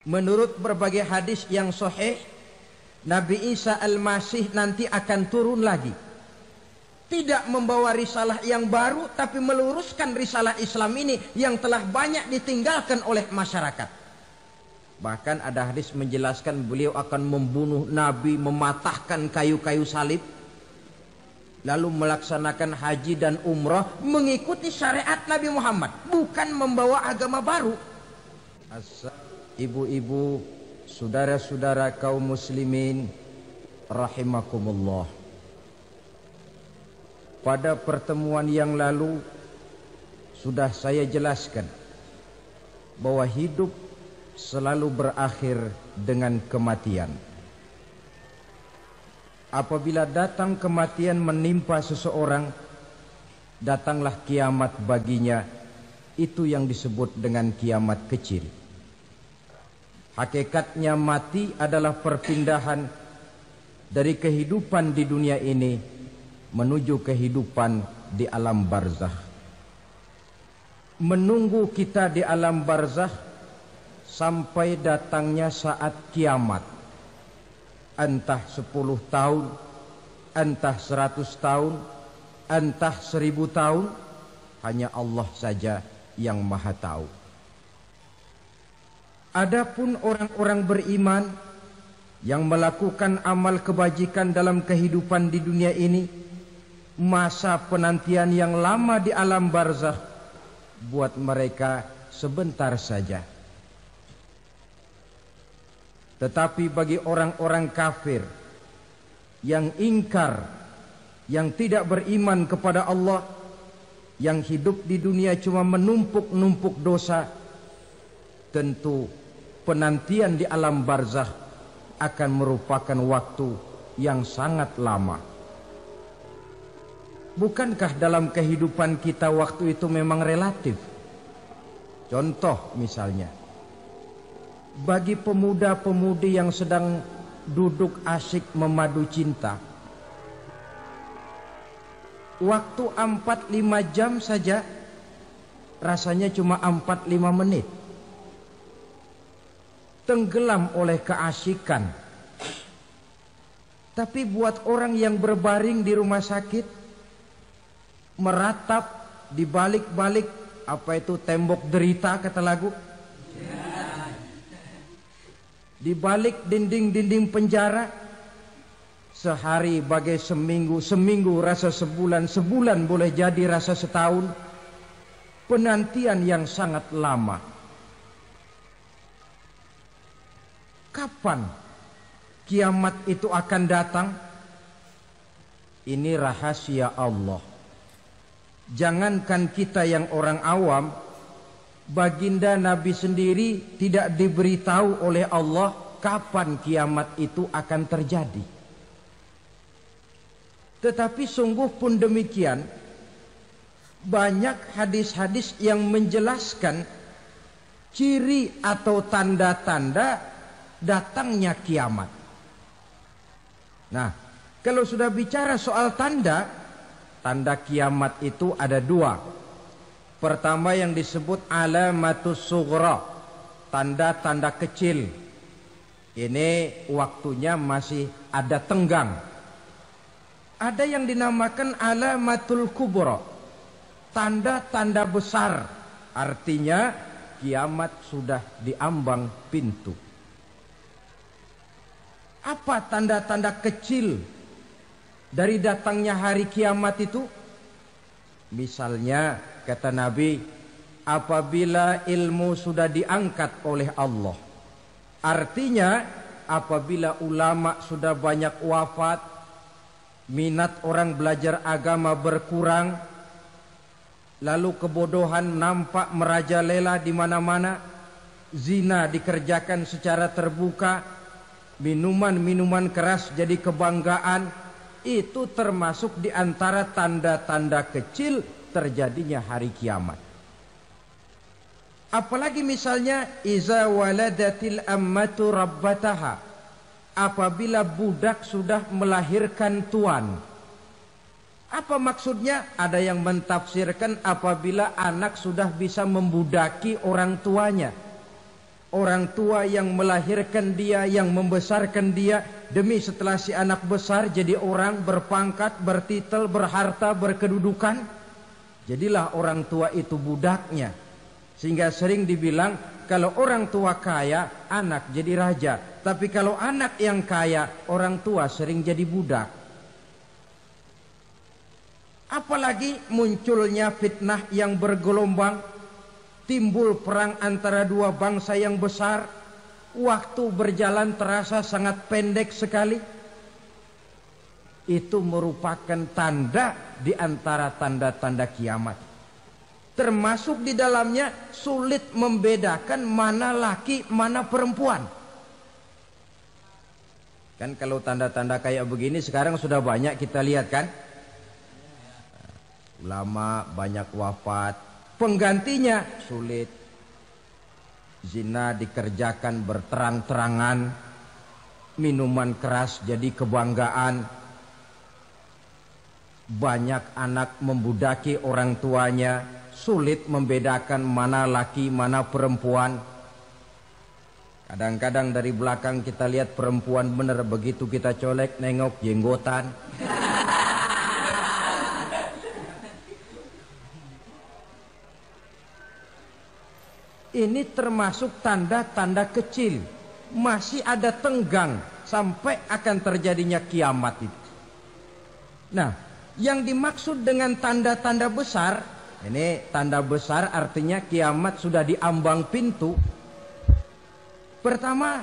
Menurut berbagai hadis yang sahih, Nabi Isa Al-Masih nanti akan turun lagi. Tidak membawa risalah yang baru, tapi meluruskan risalah Islam ini yang telah banyak ditinggalkan oleh masyarakat. Bahkan ada hadis menjelaskan beliau akan membunuh Nabi, mematahkan kayu-kayu salib, lalu melaksanakan haji dan umrah mengikuti syariat Nabi Muhammad, bukan membawa agama baru. Ibu-ibu, saudara-saudara kaum muslimin rahimakumullah. Pada pertemuan yang lalu sudah saya jelaskan bahwa hidup selalu berakhir dengan kematian. Apabila datang kematian menimpa seseorang, datanglah kiamat baginya. Itu yang disebut dengan kiamat kecil. Hakikatnya mati adalah perpindahan dari kehidupan di dunia ini menuju kehidupan di alam barzakh. Menunggu kita di alam barzakh sampai datangnya saat kiamat. Entah 10 tahun, entah 100 tahun, entah 1000 tahun, hanya Allah saja yang maha tahu. Adapun orang-orang beriman yang melakukan amal kebajikan dalam kehidupan di dunia ini, masa penantian yang lama di alam barzakh buat mereka sebentar saja. Tetapi bagi orang-orang kafir yang ingkar, yang tidak beriman kepada Allah, yang hidup di dunia cuma menumpuk-numpuk dosa, tentu penantian di alam barzakh akan merupakan waktu yang sangat lama. Bukankah dalam kehidupan kita waktu itu memang relatif? Contoh misalnya, bagi pemuda-pemudi yang sedang duduk asyik memadu cinta, waktu 4-5 jam saja rasanya cuma 4-5 menit. Tenggelam oleh keasikan. Tapi buat orang yang berbaring di rumah sakit, meratap di balik-balik apa itu tembok derita kata lagu, di balik dinding-dinding penjara, sehari bagai seminggu, seminggu rasa sebulan, sebulan boleh jadi rasa setahun. Penantian yang sangat lama. Kapan kiamat itu akan datang? Ini rahasia Allah. Jangankan kita yang orang awam, baginda Nabi sendiri tidak diberitahu oleh Allah kapan kiamat itu akan terjadi. Tetapi sungguh pun demikian, banyak hadis-hadis yang menjelaskan ciri atau tanda-tanda datangnya kiamat. Nah, kalau sudah bicara soal tanda, tanda kiamat itu ada 2. Pertama yang disebut alamatus sughra, tanda-tanda kecil. Ini waktunya masih ada tenggang. Ada yang dinamakan alamatul kubra, tanda-tanda besar. Artinya kiamat sudah diambang pintu. Apa tanda-tanda kecil dari datangnya hari kiamat itu? Misalnya kata Nabi, apabila ilmu sudah diangkat oleh Allah. Artinya apabila ulama sudah banyak wafat, minat orang belajar agama berkurang, lalu kebodohan nampak merajalela di mana-mana, zina dikerjakan secara terbuka, minuman-minuman keras jadi kebanggaan, itu termasuk di antara tanda-tanda kecil terjadinya hari kiamat. Apalagi misalnya iza waladatil ammatu rabbataha, apabila budak sudah melahirkan tuan. Apa maksudnya? Ada yang mentafsirkan apabila anak sudah bisa membudaki orang tuanya. Orang tua yang melahirkan dia, yang membesarkan dia, demi setelah si anak besar jadi orang berpangkat, bertitel, berharta, berkedudukan, jadilah orang tua itu budaknya. Sehingga sering dibilang kalau orang tua kaya, anak jadi raja. Tapi kalau anak yang kaya, orang tua sering jadi budak. Apalagi munculnya fitnah yang bergelombang, timbul perang antara dua bangsa yang besar, waktu berjalan terasa sangat pendek sekali. Itu merupakan tanda di antara tanda-tanda kiamat. Termasuk di dalamnya sulit membedakan mana laki, mana perempuan. Kan kalau tanda-tanda kayak begini sekarang sudah banyak kita lihat kan. Ulama banyak wafat, penggantinya sulit. Zina dikerjakan berterang-terangan, minuman keras jadi kebanggaan, banyak anak membudaki orang tuanya, sulit membedakan mana laki mana perempuan. Kadang-kadang dari belakang kita lihat perempuan bener, begitu kita colek nengok jenggotan. Ini termasuk tanda-tanda kecil. Masih ada tenggang sampai akan terjadinya kiamat itu. Nah, yang dimaksud dengan tanda-tanda besar, ini tanda besar artinya kiamat sudah diambang pintu. Pertama,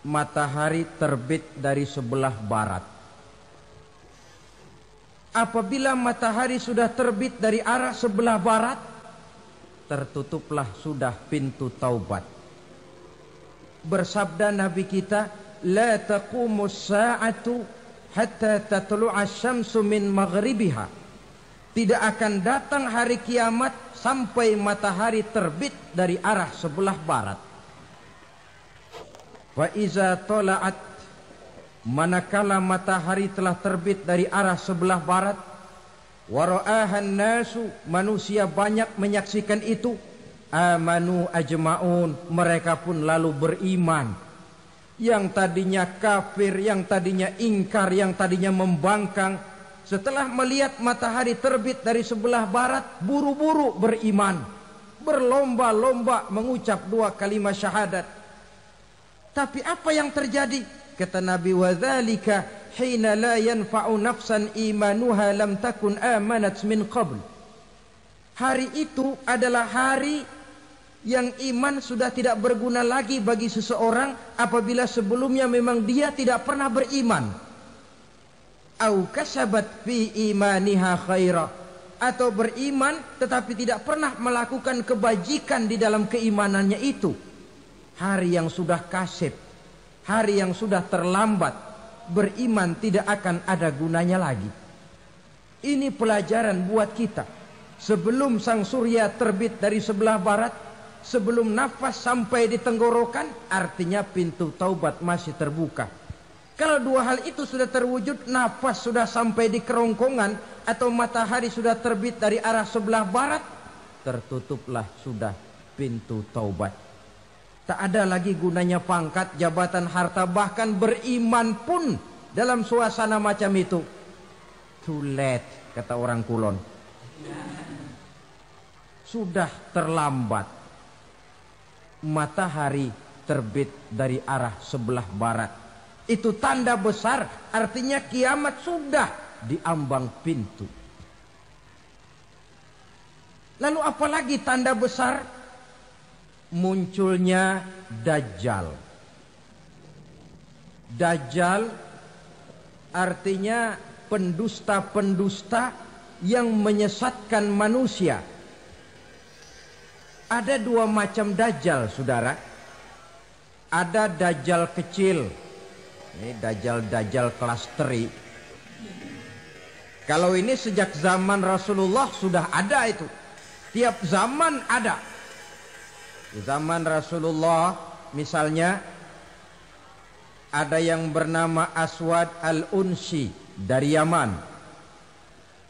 matahari terbit dari sebelah barat. Apabila matahari sudah terbit dari arah sebelah barat, tertutuplah sudah pintu taubat. Bersabda Nabi kita, la taqumus sa'atu hatta tatlu'a syamsu min maghribiha. Tidak akan datang hari kiamat sampai matahari terbit dari arah sebelah barat. Wa iza tala'at, manakala matahari telah terbit dari arah sebelah barat, wara'ahan nasu, manusia banyak menyaksikan itu, amanu ajma'un, mereka pun lalu beriman. Yang tadinya kafir, yang tadinya ingkar, yang tadinya membangkang, setelah melihat matahari terbit dari sebelah barat, buru-buru beriman, berlomba-lomba mengucap dua kalimat syahadat. Tapi apa yang terjadi? Kata Nabi, wadzalika hina la yanfa'u nafsan imanuha lam takun amanat min qabl. Hari itu adalah hari yang iman sudah tidak berguna lagi bagi seseorang apabila sebelumnya memang dia tidak pernah beriman. Au kasabat fi imaniha khaira, atau beriman tetapi tidak pernah melakukan kebajikan di dalam keimanannya itu. Hari yang sudah kasib, hari yang sudah terlambat, beriman tidak akan ada gunanya lagi. Ini pelajaran buat kita. Sebelum sang surya terbit dari sebelah barat, sebelum nafas sampai di tenggorokan, artinya pintu taubat masih terbuka. Kalau dua hal itu sudah terwujud, nafas sudah sampai di kerongkongan, atau matahari sudah terbit dari arah sebelah barat, tertutuplah sudah pintu taubat. Tak ada lagi gunanya pangkat, jabatan, harta, bahkan beriman pun dalam suasana macam itu. Too late, kata orang Kulon. Sudah terlambat. Matahari terbit dari arah sebelah barat. Itu tanda besar, artinya kiamat sudah diambang pintu. Lalu apalagi tanda besar? Munculnya Dajjal. Dajjal artinya pendusta-pendusta yang menyesatkan manusia. Ada dua macam Dajjal, saudara. Ada Dajjal kecil. Ini Dajjal kelas teri. Kalau ini sejak zaman Rasulullah sudah ada itu. Tiap zaman ada. Di zaman Rasulullah misalnya ada yang bernama Aswad al-Unsi dari Yaman.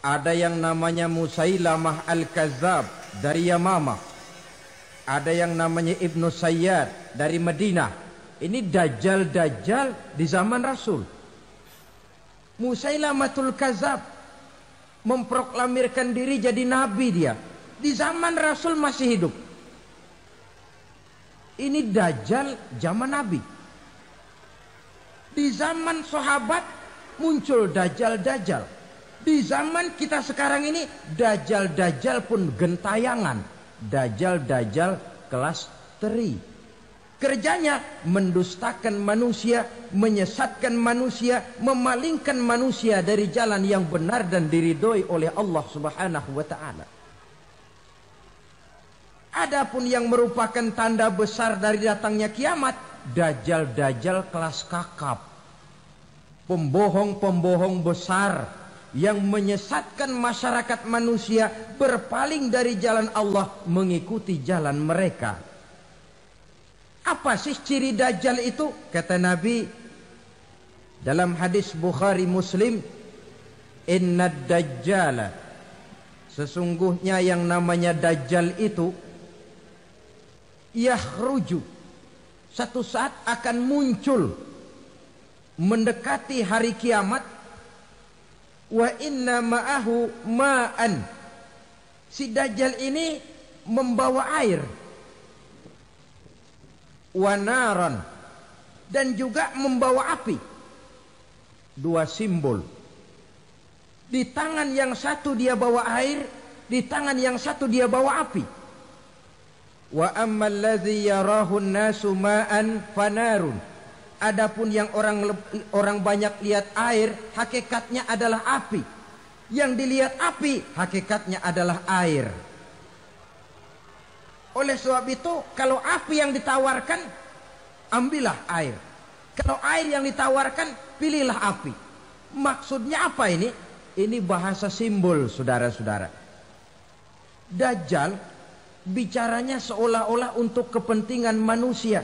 Ada yang namanya Musailamah al-Kazzab dari Yamamah. Ada yang namanya Ibnu Sayyad dari Madinah. Ini dajjal-dajjal di zaman Rasul. Musailamatul Kazab memproklamirkan diri jadi nabi dia. Di zaman Rasul masih hidup. Ini dajjal zaman Nabi. Di zaman sahabat muncul dajjal-dajjal. Di zaman kita sekarang ini dajjal-dajjal pun gentayangan. Dajjal-dajjal kelas teri. Kerjanya mendustakan manusia, menyesatkan manusia, memalingkan manusia dari jalan yang benar dan diridhoi oleh Allah Subhanahu wa taala. Adapun yang merupakan tanda besar dari datangnya kiamat, dajjal-dajjal kelas kakap. Pembohong-pembohong besar yang menyesatkan masyarakat manusia berpaling dari jalan Allah mengikuti jalan mereka. Apa sih ciri dajjal itu? Kata Nabi dalam hadis Bukhari Muslim, "Innad dajjala", sesungguhnya yang namanya dajjal itu yakhruju, satu saat akan muncul mendekati hari kiamat. Wa inna ma'ahu ma'an, si dajjal ini membawa air. Wa naran, dan juga membawa api. Dua simbol. Di tangan yang satu dia bawa air, di tangan yang satu dia bawa api. Wa ammal ladzi yarahu an-nasu ma'an fanarun, adapun yang orang banyak lihat air, hakikatnya adalah api. Yang dilihat api, hakikatnya adalah air. Oleh sebab itu, kalau api yang ditawarkan, ambillah air. Kalau air yang ditawarkan, pilihlah api. Maksudnya apa ini? Ini bahasa simbol, saudara-saudara. Dajjal bicaranya seolah-olah untuk kepentingan manusia.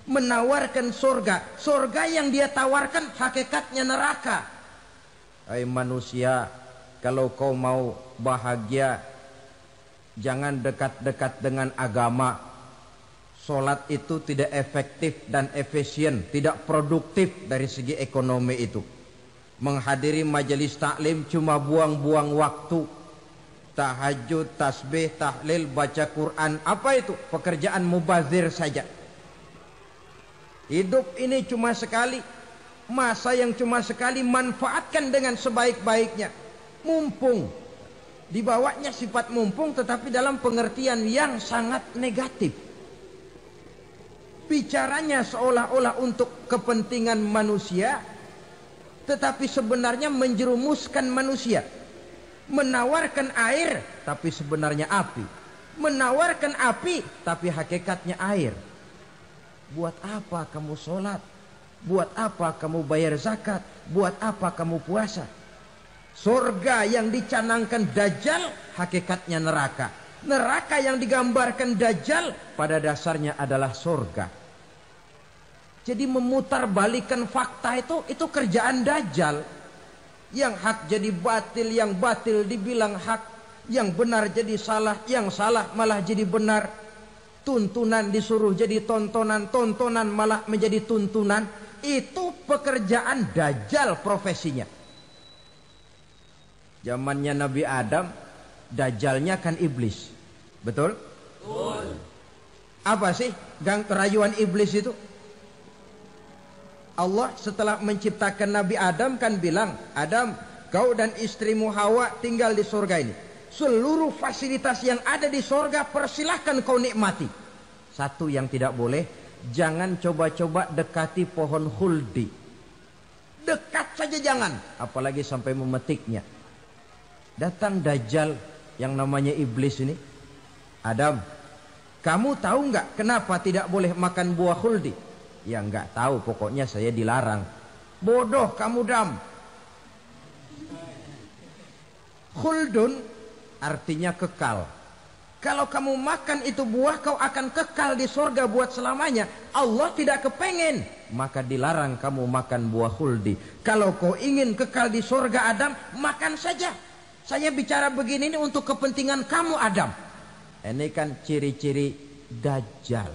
Menawarkan surga. Surga yang dia tawarkan hakikatnya neraka. Hai manusia, kalau kau mau bahagia, jangan dekat-dekat dengan agama. Sholat itu tidak efektif dan efisien, tidak produktif dari segi ekonomi itu. Menghadiri majelis taklim cuma buang-buang waktu. Tahajud, tasbih, tahlil, baca Quran, apa itu? Pekerjaan mubazir saja. Hidup ini cuma sekali, masa yang cuma sekali, manfaatkan dengan sebaik-baiknya. Mumpung, dibawanya sifat mumpung tetapi dalam pengertian yang sangat negatif. Bicaranya seolah-olah untuk kepentingan manusia, tetapi sebenarnya menjerumuskan manusia. Menawarkan air, tapi sebenarnya api. Menawarkan api, tapi hakikatnya air. Buat apa kamu sholat? Buat apa kamu bayar zakat? Buat apa kamu puasa? Surga yang dicanangkan Dajjal, hakikatnya neraka. Neraka yang digambarkan Dajjal, pada dasarnya adalah surga. Jadi memutarbalikkan fakta itu kerjaan Dajjal. Yang hak jadi batil, yang batil dibilang hak, yang benar jadi salah, yang salah malah jadi benar. Tuntunan disuruh jadi tontonan, tontonan malah menjadi tuntunan. Itu pekerjaan Dajjal profesinya. Zamannya Nabi Adam, Dajjalnya kan iblis. Betul? Betul. Apa sih gang kerayuan iblis itu? Allah setelah menciptakan Nabi Adam kan bilang, Adam, kau dan istrimu Hawa tinggal di surga ini. Seluruh fasilitas yang ada di surga persilahkan kau nikmati. Satu yang tidak boleh, jangan coba-coba dekati pohon khuldi. Dekat saja jangan, apalagi sampai memetiknya. Datang Dajjal yang namanya iblis ini. Adam, kamu tahu nggak kenapa tidak boleh makan buah khuldi? Ya nggak tahu, pokoknya saya dilarang. Bodoh kamu Dam. Khuldun artinya kekal. Kalau kamu makan itu buah, kau akan kekal di surga buat selamanya. Allah tidak kepengen, maka dilarang kamu makan buah khuldi. Kalau kau ingin kekal di surga Adam, makan saja. Saya bicara begini ini untuk kepentingan kamu Adam. Ini kan ciri-ciri Dajjal.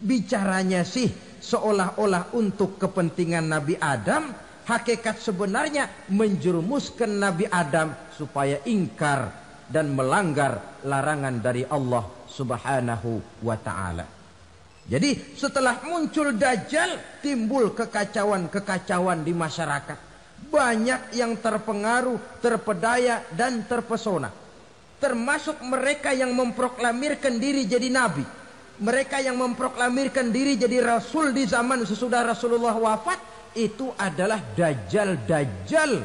Bicaranya sih seolah-olah untuk kepentingan Nabi Adam, hakikat sebenarnya menjerumuskan Nabi Adam supaya ingkar dan melanggar larangan dari Allah Subhanahu wa ta'ala. Jadi setelah muncul Dajjal, timbul kekacauan-kekacauan di masyarakat. Banyak yang terpengaruh, terpedaya dan terpesona. Termasuk mereka yang memproklamirkan diri jadi nabi, mereka yang memproklamirkan diri jadi rasul di zaman sesudah Rasulullah wafat, itu adalah Dajjal.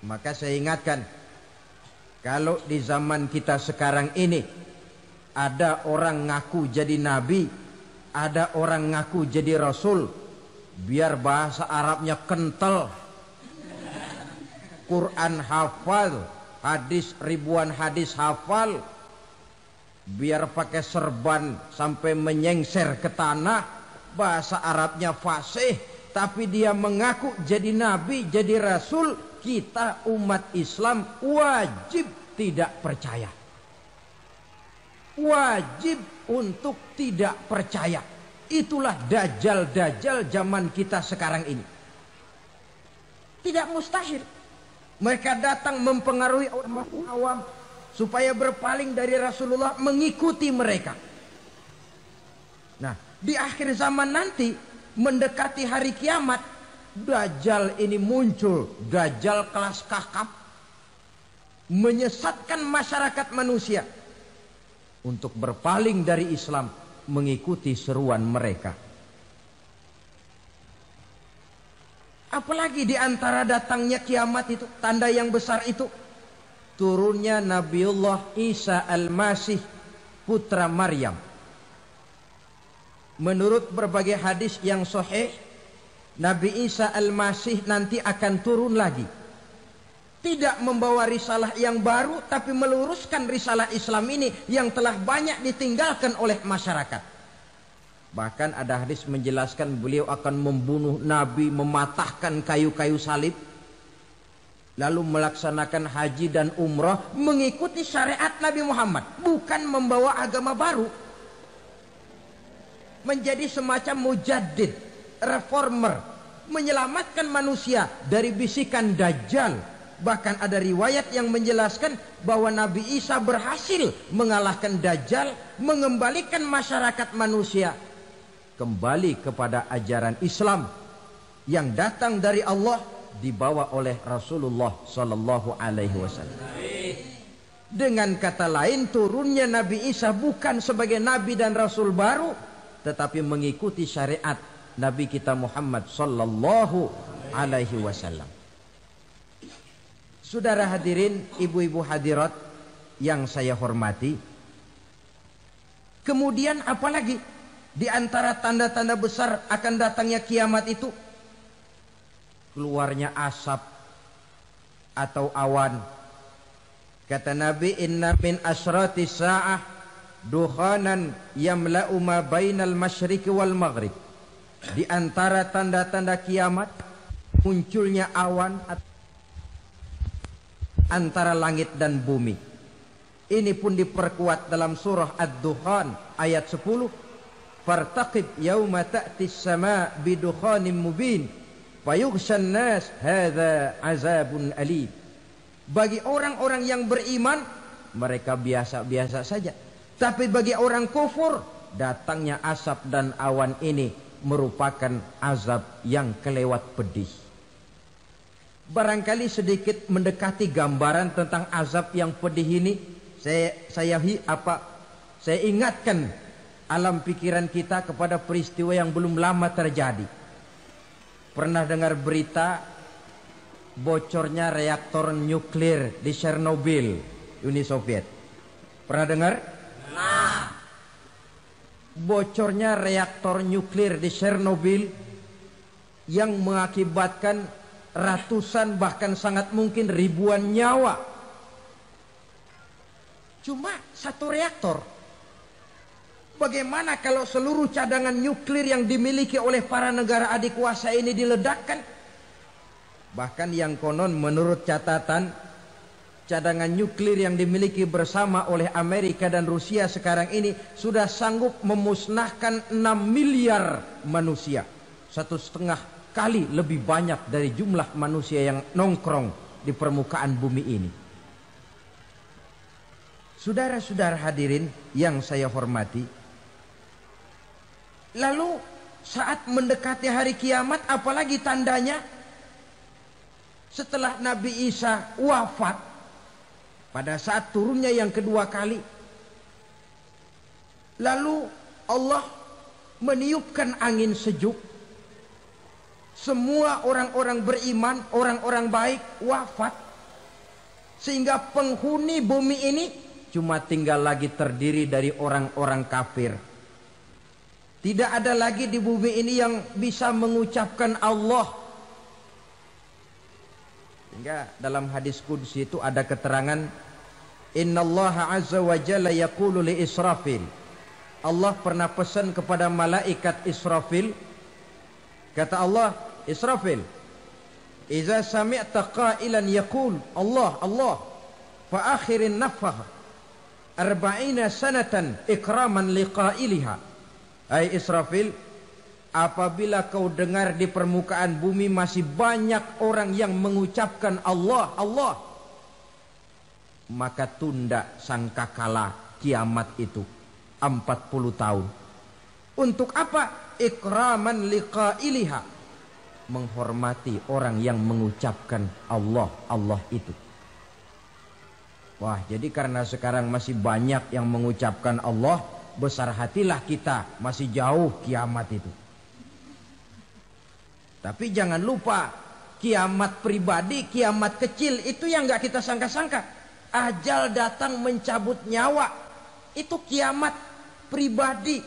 Maka saya ingatkan, kalau di zaman kita sekarang ini ada orang ngaku jadi nabi, ada orang ngaku jadi rasul, biar bahasa Arabnya kental, Quran hafal, hadis ribuan hadis hafal, biar pakai serban sampai menyengser ke tanah, bahasa Arabnya fasih, tapi dia mengaku jadi nabi, jadi rasul, kita umat Islam wajib tidak percaya. Wajib untuk tidak percaya. Itulah dajjal zaman kita sekarang ini. Tidak mustahil mereka datang mempengaruhi orang awam supaya berpaling dari Rasulullah, mengikuti mereka. Nah, di akhir zaman nanti, mendekati hari kiamat, Dajjal ini muncul. Dajjal kelas kakap, menyesatkan masyarakat manusia untuk berpaling dari Islam, mengikuti seruan mereka. Apalagi di antara datangnya kiamat itu, tanda yang besar itu, turunnya Nabiullah Isa Al-Masih, putra Maryam. Menurut berbagai hadis yang sahih, Nabi Isa Al-Masih nanti akan turun lagi. Tidak membawa risalah yang baru, tapi meluruskan risalah Islam ini yang telah banyak ditinggalkan oleh masyarakat. Bahkan ada hadis menjelaskan beliau akan membunuh Nabi, mematahkan kayu-kayu salib, lalu melaksanakan haji dan umrah mengikuti syariat Nabi Muhammad, bukan membawa agama baru. Menjadi semacam mujaddid, reformer, menyelamatkan manusia dari bisikan Dajjal. Bahkan ada riwayat yang menjelaskan bahwa Nabi Isa berhasil mengalahkan Dajjal, mengembalikan masyarakat manusia kembali kepada ajaran Islam yang datang dari Allah, dibawa oleh Rasulullah Sallallahu Alaihi Wasallam. Dengan kata lain, turunnya Nabi Isa bukan sebagai Nabi dan Rasul baru, tetapi mengikuti syariat Nabi kita Muhammad Sallallahu Alaihi Wasallam. Saudara hadirin, ibu-ibu hadirat yang saya hormati, kemudian apalagi di antara tanda-tanda besar akan datangnya kiamat itu? Keluarnya asap atau awan. Kata Nabi, inna min asyrati sa'ah dukhanan yamla'u ma bainal masyriqi wal maghrib. Di antara tanda-tanda kiamat, munculnya awan antara langit dan bumi. Ini pun diperkuat dalam surah Ad-Dukhan ayat 10. Fartaqib yauma ta'tis sama' bidukhanin mubin fayughshan nas hadza azabun alim. Bagi orang-orang yang beriman, mereka biasa-biasa saja. Tapi bagi orang kufur, datangnya asap dan awan ini merupakan azab yang kelewat pedih. Barangkali sedikit mendekati gambaran tentang azab yang pedih ini, saya ingatkan alam pikiran kita kepada peristiwa yang belum lama terjadi. Pernah dengar berita bocornya reaktor nuklir di Chernobyl, Uni Soviet? Pernah dengar? Nah, bocornya reaktor nuklir di Chernobyl yang mengakibatkan ratusan bahkan sangat mungkin ribuan nyawa. Cuma satu reaktor. Bagaimana kalau seluruh cadangan nuklir yang dimiliki oleh para negara adik kuasa ini diledakkan? Bahkan yang konon menurut catatan cadangan nuklir yang dimiliki bersama oleh Amerika dan Rusia sekarang ini sudah sanggup memusnahkan 6 miliar manusia. 1,5 kali lebih banyak dari jumlah manusia yang nongkrong di permukaan bumi ini. Saudara-saudara hadirin yang saya hormati, lalu saat mendekati hari kiamat, apalagi tandanya? Setelah Nabi Isa wafat, pada saat turunnya yang kedua kali, lalu Allah meniupkan angin sejuk. Semua orang-orang beriman, orang-orang baik wafat, sehingga penghuni bumi ini cuma tinggal lagi terdiri dari orang-orang kafir. Tidak ada lagi di bumi ini yang bisa mengucapkan Allah. Sehingga dalam hadis qudsi itu ada keterangan, Innallaha azza wa jalla yaqulu li Israfil. Allah pernah pesan kepada malaikat Israfil. Kata Allah, Israfil, Iza sami'ta qailan yaqul Allah, Allah, fa akhirin nafah 40 sanatan ikraman liqailiha. Hai Israfil, apabila kau dengar di permukaan bumi masih banyak orang yang mengucapkan Allah, Allah, maka tunda sangkakala kiamat itu 40 tahun. Untuk apa? Ikraman liqailiha, menghormati orang yang mengucapkan Allah, Allah itu. Wah, jadi karena sekarang masih banyak yang mengucapkan Allah, besar hatilah kita, masih jauh kiamat itu. Tapi jangan lupa, kiamat pribadi, kiamat kecil itu yang gak kita sangka-sangka. Ajal datang mencabut nyawa, itu kiamat pribadi.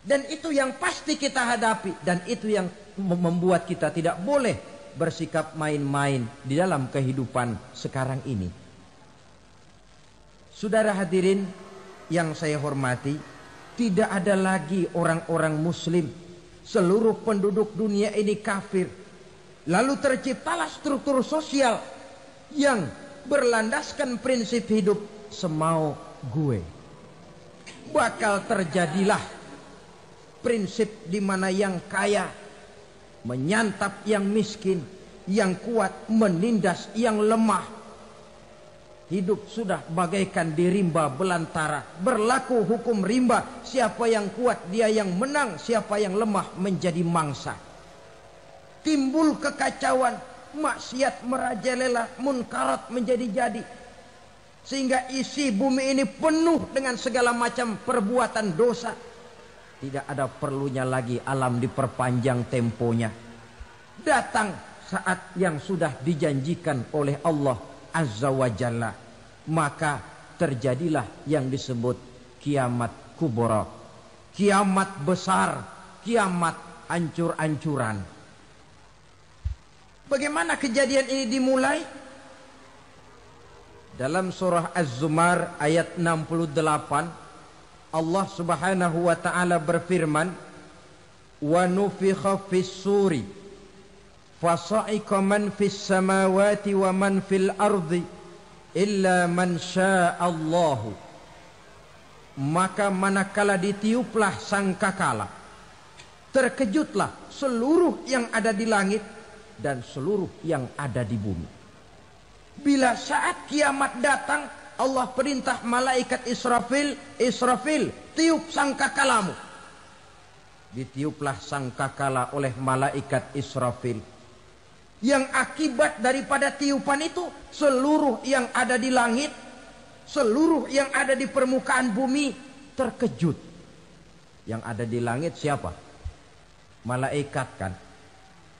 Dan itu yang pasti kita hadapi. Dan itu yang membuat kita tidak boleh bersikap main-main di dalam kehidupan sekarang ini. Saudara hadirin yang saya hormati, tidak ada lagi orang-orang muslim. Seluruh penduduk dunia ini kafir. Lalu terciptalah struktur sosial yang berlandaskan prinsip hidup semau gue. Bakal terjadilah prinsip di mana yang kaya menyantap yang miskin, yang kuat menindas yang lemah. Hidup sudah bagaikan di rimba belantara. Berlaku hukum rimba. Siapa yang kuat dia yang menang. Siapa yang lemah menjadi mangsa. Timbul kekacauan. Maksiat merajalela. Munkarat menjadi-jadi. Sehingga isi bumi ini penuh dengan segala macam perbuatan dosa. Tidak ada perlunya lagi alam diperpanjang temponya. Datang saat yang sudah dijanjikan oleh Allah Azza wa Jalla, maka terjadilah yang disebut kiamat kubra, kiamat besar, kiamat ancur-ancuran. Bagaimana kejadian ini dimulai? Dalam surah Az-Zumar ayat 68, Allah Subhanahu wa taala berfirman, "Wa nufikha fis-suri fasa'iqa man fis samawati wa man fil ardi illa man sya'allahu." Maka manakala ditiuplah sangkakala, terkejutlah seluruh yang ada di langit dan seluruh yang ada di bumi. Bila saat kiamat datang, Allah perintah malaikat Israfil, Israfil, tiup sangkakalamu. Ditiuplah sangkakala oleh malaikat Israfil. Yang akibat daripada tiupan itu, seluruh yang ada di langit, seluruh yang ada di permukaan bumi terkejut. Yang ada di langit siapa? Malaikat kan.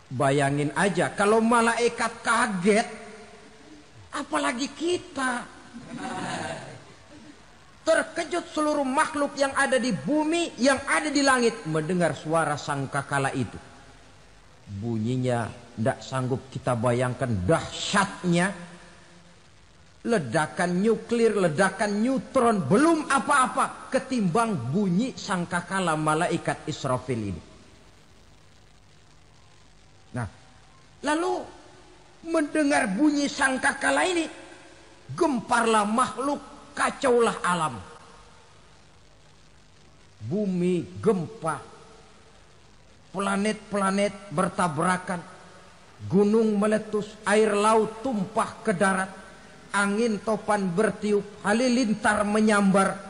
Bayangin aja kalau malaikat kaget, apalagi kita. Terkejut seluruh makhluk yang ada di bumi, yang ada di langit mendengar suara sangkakala itu. Bunyinya tidak sanggup kita bayangkan dahsyatnya. Ledakan nuklir, ledakan neutron, belum apa-apa ketimbang bunyi sangkakala malaikat Israfil ini. Nah, lalu mendengar bunyi sangkakala ini, Gemparlah makhluk, kacaulah alam. Bumi gempa, planet-planet bertabrakan, gunung meletus, air laut tumpah ke darat, angin topan bertiup, halilintar menyambar.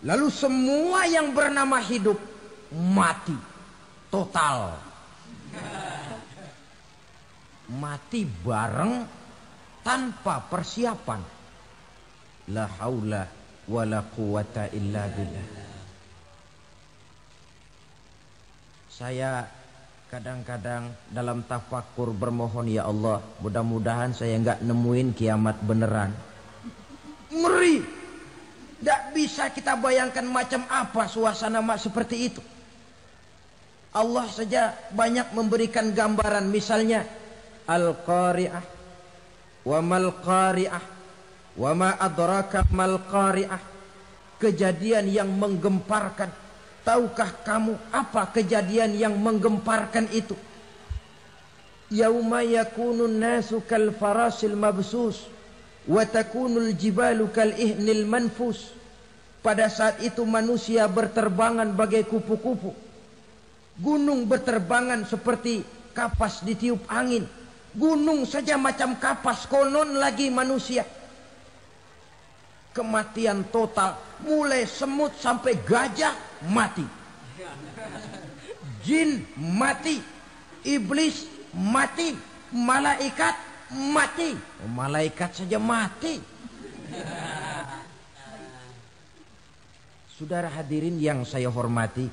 Lalu semua yang bernama hidup mati total. Mati bareng tanpa persiapan. La haula wala quwata illa billah. Saya kadang-kadang dalam tafakur bermohon, ya Allah, mudah-mudahan saya enggak nemuin kiamat beneran. Ngeri. Tidak bisa kita bayangkan macam apa suasana seperti itu. Allah saja banyak memberikan gambaran, misalnya Al-Qari'ah, wa mal qari'ah, wa ma adraka mal qari'ah. Kejadian yang menggemparkan. Tahukah kamu apa kejadian yang menggemparkan itu? Yauma yakunun nasu kal farasil mabsus wa takunul jibalu kal ihnil manfus. Pada saat itu manusia berterbangan bagai kupu-kupu. Gunung berterbangan seperti kapas ditiup angin. Gunung saja macam kapas, konon lagi manusia. Kematian total, mulai semut sampai gajah mati, jin mati, iblis mati, malaikat mati. Malaikat saja mati. Saudara hadirin yang saya hormati,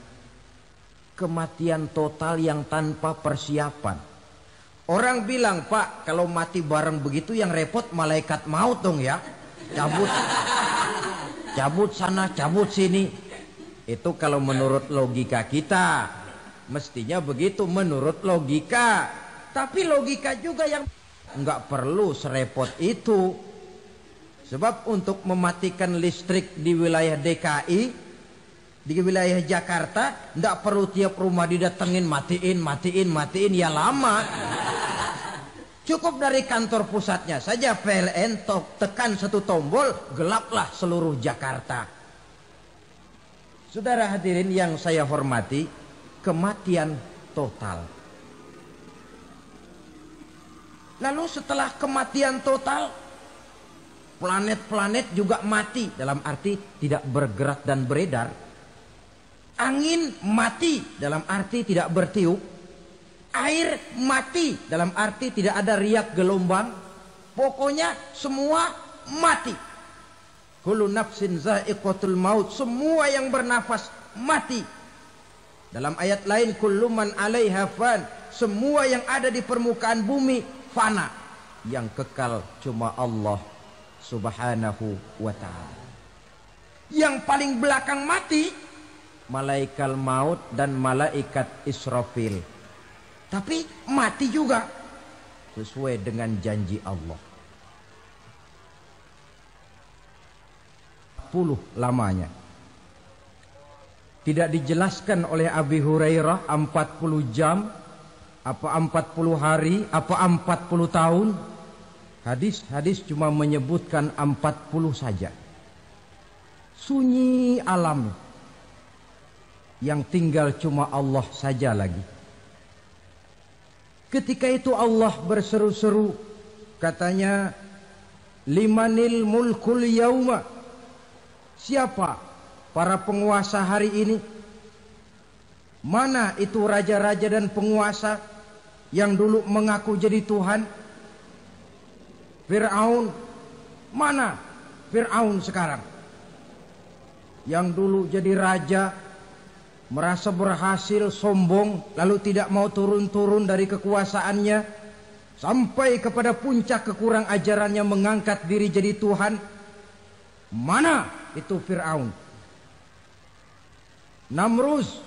kematian total yang tanpa persiapan. Orang bilang, Pak, kalau mati bareng begitu yang repot malaikat maut dong ya. Cabut sana, cabut sini. Itu kalau menurut logika kita, mestinya begitu menurut logika. Tapi logika juga yang nggak perlu serepot itu. Sebab untuk mematikan listrik di wilayah DKI, di wilayah Jakarta, nggak perlu tiap rumah didatengin, matiin, ya lama. Cukup dari kantor pusatnya saja PLN, tekan satu tombol, gelaplah seluruh Jakarta. Saudara hadirin yang saya hormati, kematian total. Lalu setelah kematian total, planet-planet juga mati, dalam arti tidak bergerak dan beredar. Angin mati, dalam arti tidak bertiup. Air mati, dalam arti tidak ada riak gelombang. Pokoknya semua mati. Kullu nafsin za'iqatul maut. Semua yang bernafas mati. Dalam ayat lain, kullu man 'alaiha fan. Semua yang ada di permukaan bumi fana. Yang kekal cuma Allah Subhanahu wa ta'ala. Yang paling belakang mati malaikat maut dan malaikat Israfil. Tapi mati juga sesuai dengan janji Allah. 10 lamanya. Tidak dijelaskan oleh Abi Hurairah 40 jam, apa 40 hari, apa 40 tahun. Hadis-hadis cuma menyebutkan 40 saja. Sunyi alam. Yang tinggal cuma Allah saja lagi. Ketika itu Allah berseru-seru, katanya, limanil mulkul yauma. Siapa para penguasa hari ini? Mana itu raja-raja dan penguasa yang dulu mengaku jadi Tuhan? Fir'aun. Mana Fir'aun sekarang? Yang dulu jadi raja, merasa berhasil, sombong, lalu tidak mau turun-turun dari kekuasaannya, sampai kepada puncak kekurang ajarannya mengangkat diri jadi Tuhan. Mana itu Fir'aun? Namrus.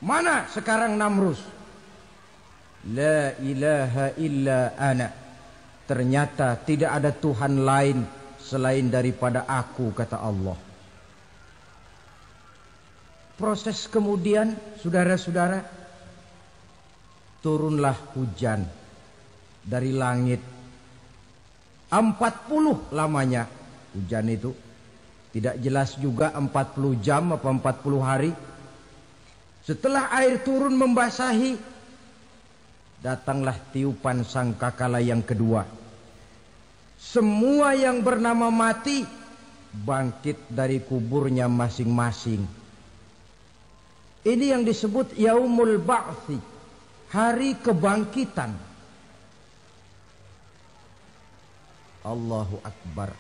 Mana sekarang Namrus? La ilaha illa ana. Ternyata tidak ada Tuhan lain selain daripada aku, kata Allah. Proses kemudian, saudara-saudara, turunlah hujan dari langit. 40 lamanya hujan itu. Tidak jelas juga 40 jam apa 40 hari. Setelah air turun membasahi, datanglah tiupan sangkakala yang kedua. Semua yang bernama mati bangkit dari kuburnya masing-masing. Ini yang disebut Yaumul Ba'thi, hari kebangkitan. Allahu Akbar.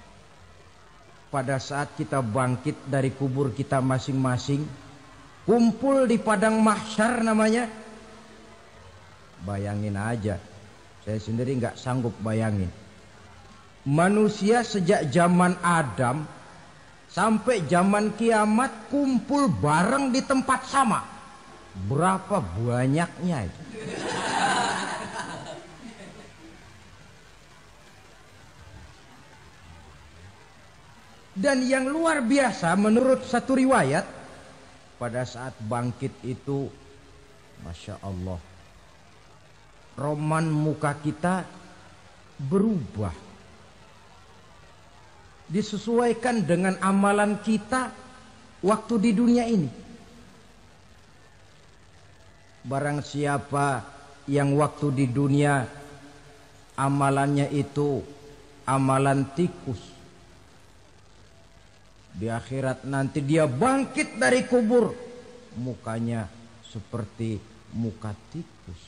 Pada saat kita bangkit dari kubur kita masing-masing, kumpul di padang mahsyar namanya. Bayangin aja, saya sendiri nggak sanggup bayangin. Manusia sejak zaman Adam sampai zaman kiamat kumpul bareng di tempat sama. Berapa banyaknya itu? Dan yang luar biasa menurut satu riwayat, pada saat bangkit itu, Masya Allah, roman muka kita berubah. Disesuaikan dengan amalan kita waktu di dunia ini. Barang siapa yang waktu di dunia amalannya itu amalan tikus, di akhirat nanti dia bangkit dari kubur, mukanya seperti muka tikus.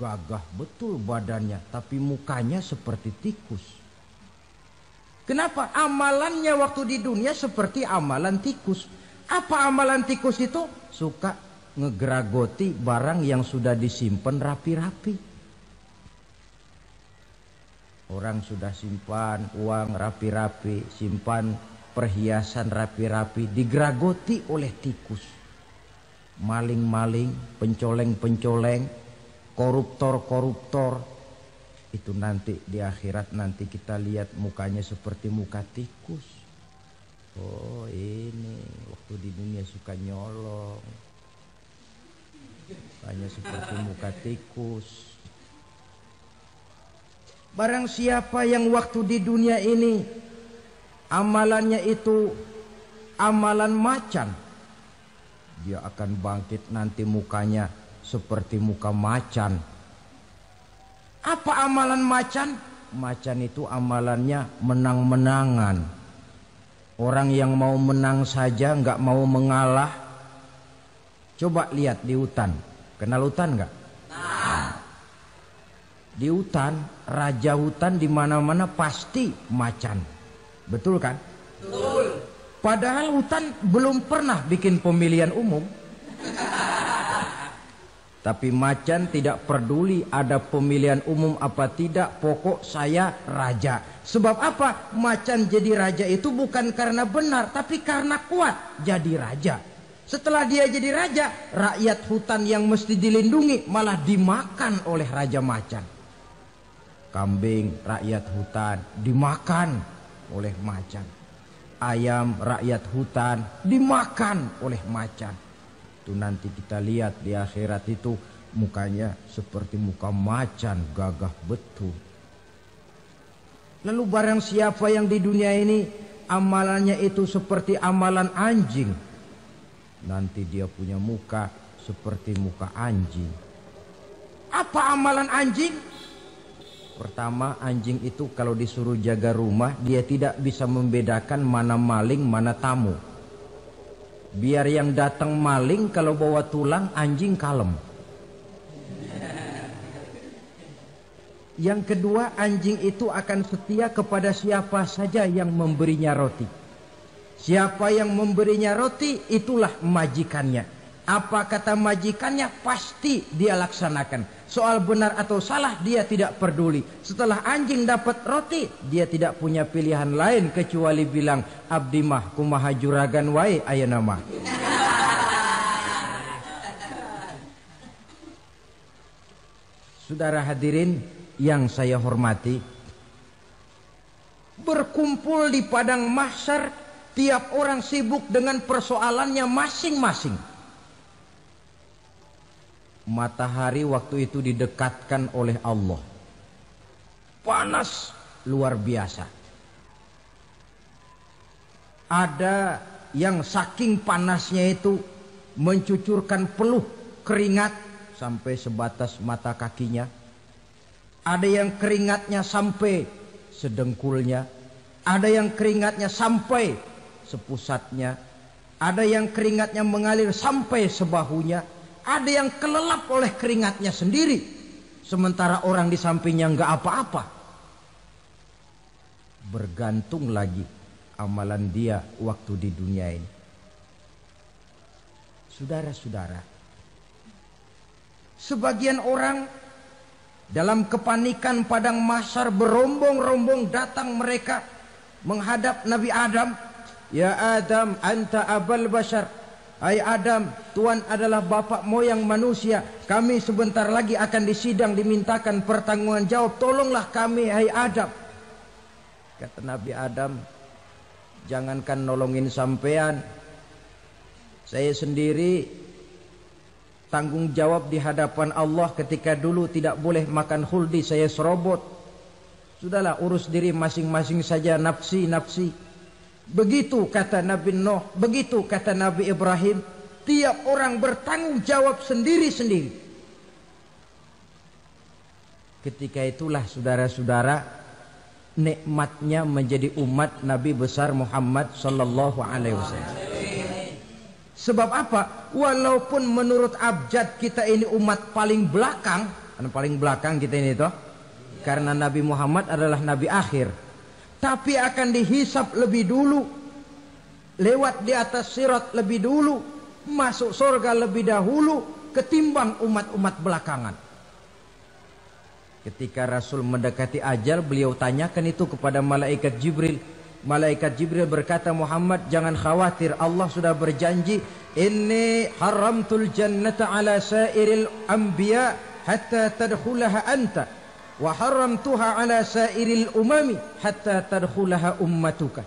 Gagah betul badannya, tapi mukanya seperti tikus. Kenapa? Amalannya waktu di dunia seperti amalan tikus. Apa amalan tikus itu? Suka ngegeragoti barang yang sudah disimpan rapi-rapi. Orang sudah simpan uang rapi-rapi, simpan perhiasan rapi-rapi, digeragoti oleh tikus. Maling-maling, pencoleng-pencoleng, koruptor-koruptor. Itu nanti di akhirat nanti kita lihat mukanya seperti muka tikus. Oh ini waktu di dunia suka nyolong, mukanya seperti muka tikus. Barang siapa yang waktu di dunia ini amalannya itu amalan macan, dia akan bangkit nanti mukanya seperti muka macan. Apa amalan macan? Macan itu amalannya menang-menangan. Orang yang mau menang saja nggak mau mengalah. Coba lihat di hutan. Kenal hutan nggak? Di hutan, raja hutan di mana-mana pasti macan. Betul kan? Betul. Padahal hutan belum pernah bikin pemilihan umum. Tapi macan tidak peduli ada pemilihan umum apa tidak, pokok saya raja. Sebab apa? Macan jadi raja itu bukan karena benar, tapi karena kuat jadi raja. Setelah dia jadi raja, rakyat hutan yang mesti dilindungi malah dimakan oleh raja macan. Kambing rakyat hutan dimakan oleh macan. Ayam rakyat hutan dimakan oleh macan. Itu nanti kita lihat di akhirat itu mukanya seperti muka macan, gagah betul. Lalu barang siapa yang di dunia ini amalannya itu seperti amalan anjing, nanti dia punya muka seperti muka anjing. Apa amalan anjing? Pertama, anjing itu kalau disuruh jaga rumah, dia tidak bisa membedakan mana maling, mana tamu. Biar yang datang maling, kalau bawa tulang, anjing kalem. Yang kedua, anjing itu akan setia kepada siapa saja yang memberinya roti. Siapa yang memberinya roti, itulah majikannya. Apa kata majikannya, pasti dia laksanakan. Soal benar atau salah dia tidak peduli. Setelah anjing dapat roti, dia tidak punya pilihan lain kecuali bilang, abdi mah kumaha juragan wae ayeuna mah. Saudara hadirin yang saya hormati, berkumpul di padang mahsyar, tiap orang sibuk dengan persoalannya masing-masing. Matahari waktu itu didekatkan oleh Allah. Panas luar biasa. Ada yang saking panasnya itu mencucurkan peluh keringat sampai sebatas mata kakinya. Ada yang keringatnya sampai sedengkulnya. Ada yang keringatnya sampai sepusatnya. Ada yang keringatnya mengalir sampai sebahunya. Ada yang kelelap oleh keringatnya sendiri. Sementara orang di sampingnya nggak apa-apa. Bergantung lagi amalan dia waktu di dunia ini. Saudara-saudara, sebagian orang dalam kepanikan padang mahsyar berombong-rombong datang mereka menghadap Nabi Adam. Ya Adam, anta abal bashar. Hai Adam, Tuhan adalah bapak moyang manusia. Kami sebentar lagi akan disidang, dimintakan pertanggungan jawab. Tolonglah kami, hai Adam. Kata Nabi Adam, jangankan nolongin sampean, saya sendiri tanggung jawab di hadapan Allah ketika dulu tidak boleh makan khuldi, saya serobot. Sudahlah, urus diri masing-masing saja, nafsi. Begitu kata Nabi Nuh, begitu kata Nabi Ibrahim. Tiap orang bertanggung jawab sendiri-sendiri. Ketika itulah saudara-saudara, nikmatnya menjadi umat Nabi besar Muhammad sallallahu alaihi wasallam. Sebab apa? Walaupun menurut abjad kita ini umat paling belakang, paling belakang kita ini toh, karena Nabi Muhammad adalah Nabi akhir, tapi akan dihisap lebih dulu, lewat di atas sirat lebih dulu, masuk surga lebih dahulu ketimbang umat-umat belakangan. Ketika Rasul mendekati ajal, beliau tanyakan itu kepada malaikat Jibril. Malaikat Jibril berkata, Muhammad jangan khawatir, Allah sudah berjanji, inni haramtul jannata ala sairil anbiya hatta tadkhulaha anta wa haramtuha ala sairil umami hatta tadkhulaha ummatuka.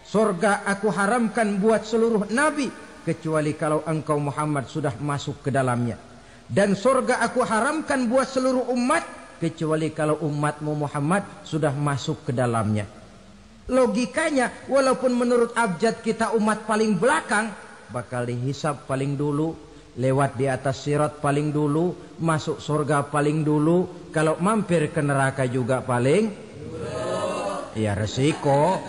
Surga aku haramkan buat seluruh nabi kecuali kalau engkau Muhammad sudah masuk ke dalamnya, dan surga aku haramkan buat seluruh umat kecuali kalau umatmu Muhammad sudah masuk ke dalamnya. Logikanya, walaupun menurut abjad kita umat paling belakang, bakal dihisap paling dulu, lewat di atas sirat paling dulu, masuk surga paling dulu, kalau mampir ke neraka juga paling dulu. Ya resiko.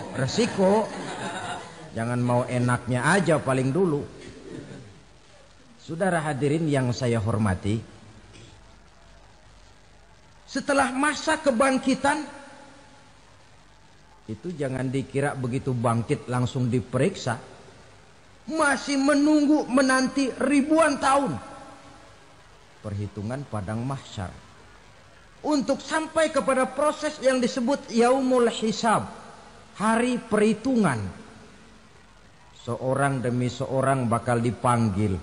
Jangan mau enaknya aja paling dulu. Saudara hadirin yang saya hormati, setelah masa kebangkitan itu jangan dikira begitu bangkit langsung diperiksa. Masih menunggu menanti ribuan tahun perhitungan padang mahsyar untuk sampai kepada proses yang disebut yaumul hisab, hari perhitungan. Seorang demi seorang bakal dipanggil.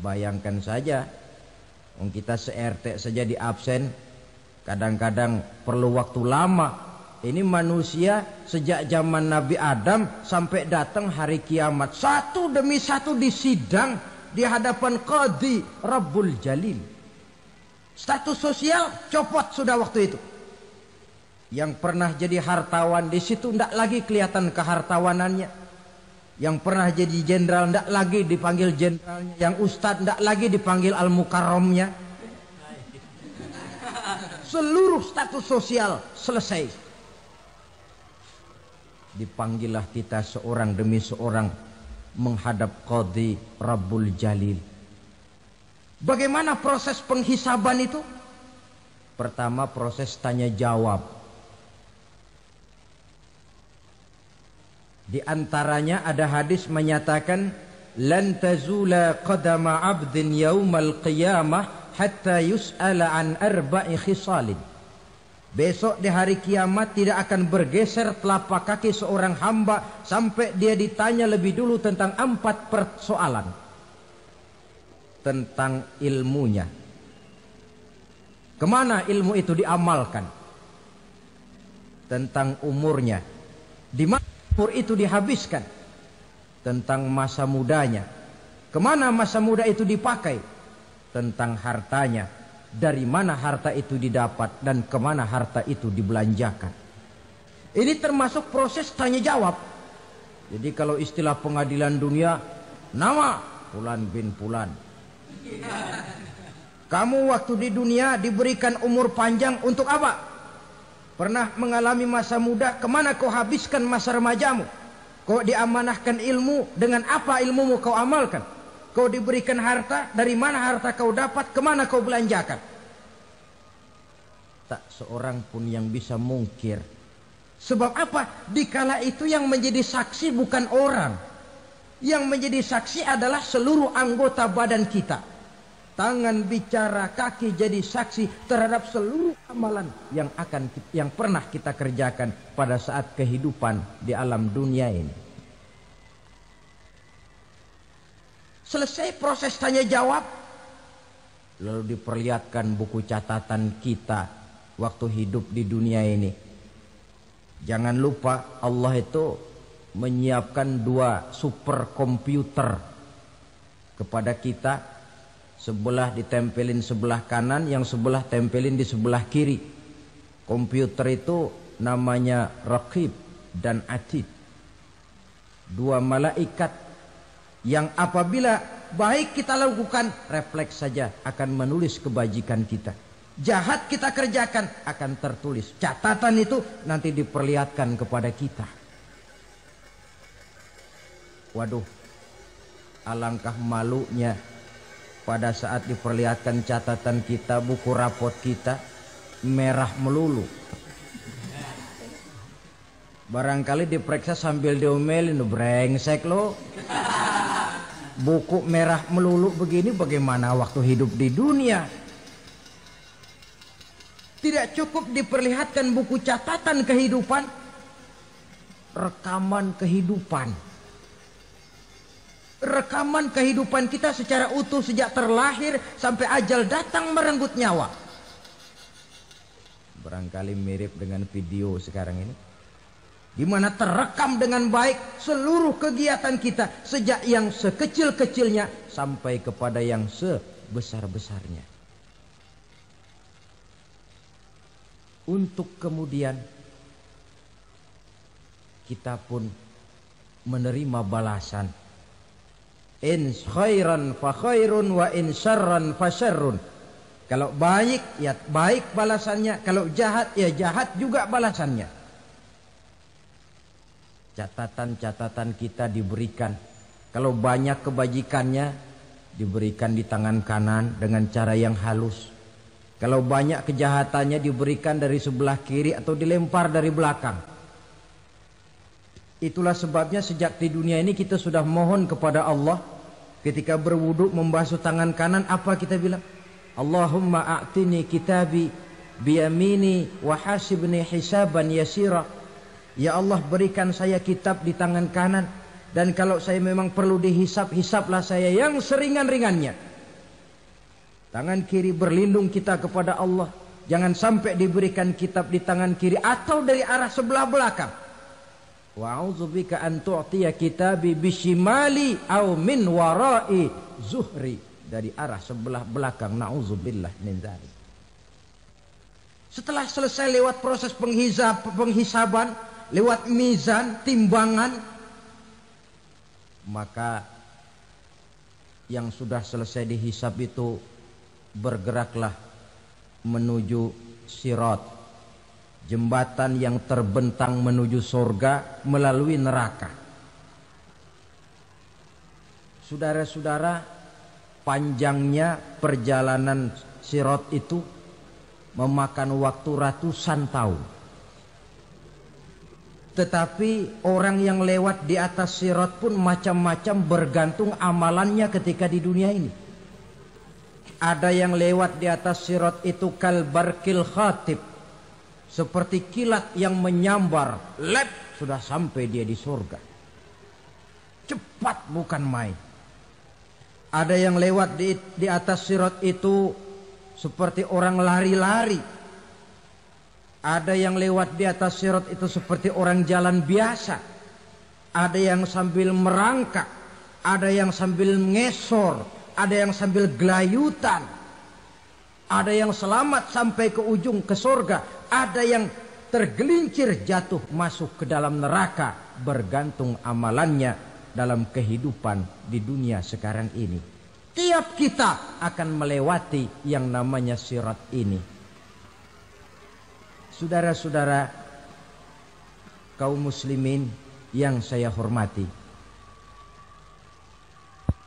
Bayangkan saja, kita se-RT saja di absen, kadang-kadang perlu waktu lama. Ini manusia sejak zaman Nabi Adam sampai datang hari kiamat, satu demi satu disidang di hadapan Qadhi Rabbul Jalil. Status sosial copot sudah waktu itu. Yang pernah jadi hartawan di situ tidak lagi kelihatan kehartawanannya. Yang pernah jadi jenderal tidak lagi dipanggil jenderalnya. Yang ustadz tidak lagi dipanggil al-mukarramnya. Seluruh status sosial selesai. Dipanggillah kita seorang demi seorang menghadap Qadhi Rabbul Jalil. Bagaimana proses penghisaban itu? Pertama, proses tanya jawab. Di antaranya ada hadis menyatakan, lan tazula qadama 'abdin yaumal qiyamah hatta yus'ala an arba'i khisalin. Besok di hari kiamat tidak akan bergeser telapak kaki seorang hamba sampai dia ditanya lebih dulu tentang 4 persoalan. Tentang ilmunya. Kemana ilmu itu diamalkan? Tentang umurnya. Di mana umur itu dihabiskan? Tentang masa mudanya. Kemana masa muda itu dipakai? tentang hartanya, dari mana harta itu didapat dan kemana harta itu dibelanjakan. Ini termasuk proses tanya jawab. Jadi kalau istilah pengadilan dunia, nama Fulan bin Fulan. Kamu waktu di dunia diberikan umur panjang untuk apa? Pernah mengalami masa muda, kemana kau habiskan masa remajamu? Kau diamanahkan ilmu, dengan apa ilmumu kau amalkan? Kau diberikan harta, dari mana harta kau dapat, kemana kau belanjakan? Tak seorang pun yang bisa mungkir. Sebab apa? Dikala itu yang menjadi saksi bukan orang. Yang menjadi saksi adalah seluruh anggota badan kita. Tangan bicara, kaki jadi saksi terhadap seluruh amalan yang pernah kita kerjakan pada saat kehidupan di alam dunia ini. Selesai proses tanya jawab, lalu diperlihatkan buku catatan kita waktu hidup di dunia ini. Jangan lupa Allah itu menyiapkan 2 superkomputer kepada kita. Sebelah ditempelin sebelah kanan, yang sebelah tempelin di sebelah kiri. Komputer itu namanya Raqib dan Atid. 2 malaikat yang apabila baik kita lakukan, refleks saja akan menulis kebajikan kita. Jahat kita kerjakan, akan tertulis. Catatan itu nanti diperlihatkan kepada kita. Waduh, alangkah malunya pada saat diperlihatkan catatan kita, buku rapot kita merah melulu. Barangkali diperiksa sambil diomelin, brengsek lo. Buku merah melulu begini bagaimana waktu hidup di dunia? Tidak cukup diperlihatkan buku catatan kehidupan, rekaman kehidupan. Rekaman kehidupan kita secara utuh sejak terlahir sampai ajal datang merenggut nyawa. Barangkali mirip dengan video sekarang ini, di mana terekam dengan baik seluruh kegiatan kita sejak yang sekecil-kecilnya sampai kepada yang sebesar-besarnya. Untuk kemudian kita pun menerima balasan. In khairan fa khairun wa in syarran fa syarrun. Kalau baik ya baik balasannya, kalau jahat ya jahat juga balasannya. Catatan-catatan kita diberikan. Kalau banyak kebajikannya diberikan di tangan kanan dengan cara yang halus. Kalau banyak kejahatannya diberikan dari sebelah kiri atau dilempar dari belakang. Itulah sebabnya sejak di dunia ini kita sudah mohon kepada Allah. Ketika berwudu membasuh tangan kanan, apa kita bilang? Allahumma a'tini kitabi biyamini wa hasibni hisaban yasira. Ya Allah, berikan saya kitab di tangan kanan, dan kalau saya memang perlu dihisap, hisaplah saya yang seringan-ringannya. Tangan kiri berlindung kita kepada Allah. Jangan sampai diberikan kitab di tangan kiri atau dari arah sebelah belakang. Wa'udzubika an tu'tiya kitabi bishimali au min warai zuhri, dari arah sebelah belakang. Na'udzubillah min dzalik. Setelah selesai lewat proses penghisaban, lewat mizan, timbangan, maka yang sudah selesai dihisab itu bergeraklah menuju sirat, jembatan yang terbentang menuju surga melalui neraka. Saudara-saudara, panjangnya perjalanan sirat itu memakan waktu ratusan tahun. Tetapi orang yang lewat di atas sirat pun macam-macam, bergantung amalannya ketika di dunia ini. Ada yang lewat di atas sirat itu kal barkil khatib, seperti kilat yang menyambar, lep, sudah sampai dia di surga. Cepat bukan main. Ada yang lewat di atas sirat itu seperti orang lari-lari. Ada yang lewat di atas sirat itu seperti orang jalan biasa. Ada yang sambil merangkak, ada yang sambil ngesor, ada yang sambil gelayutan, ada yang selamat sampai ke ujung ke surga, ada yang tergelincir jatuh masuk ke dalam neraka, bergantung amalannya dalam kehidupan di dunia sekarang ini. Tiap kita akan melewati yang namanya sirat ini. Saudara-saudara kaum muslimin yang saya hormati,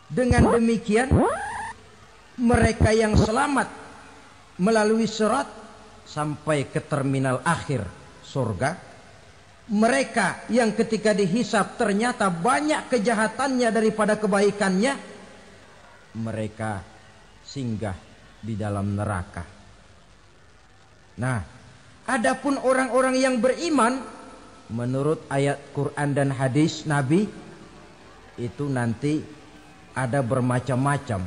dengan demikian mereka yang selamat melalui sirat sampai ke terminal akhir surga, mereka yang ketika dihisab ternyata banyak kejahatannya daripada kebaikannya, mereka singgah di dalam neraka. Nah, adapun orang-orang yang beriman menurut ayat Quran dan hadis Nabi itu nanti ada bermacam-macam.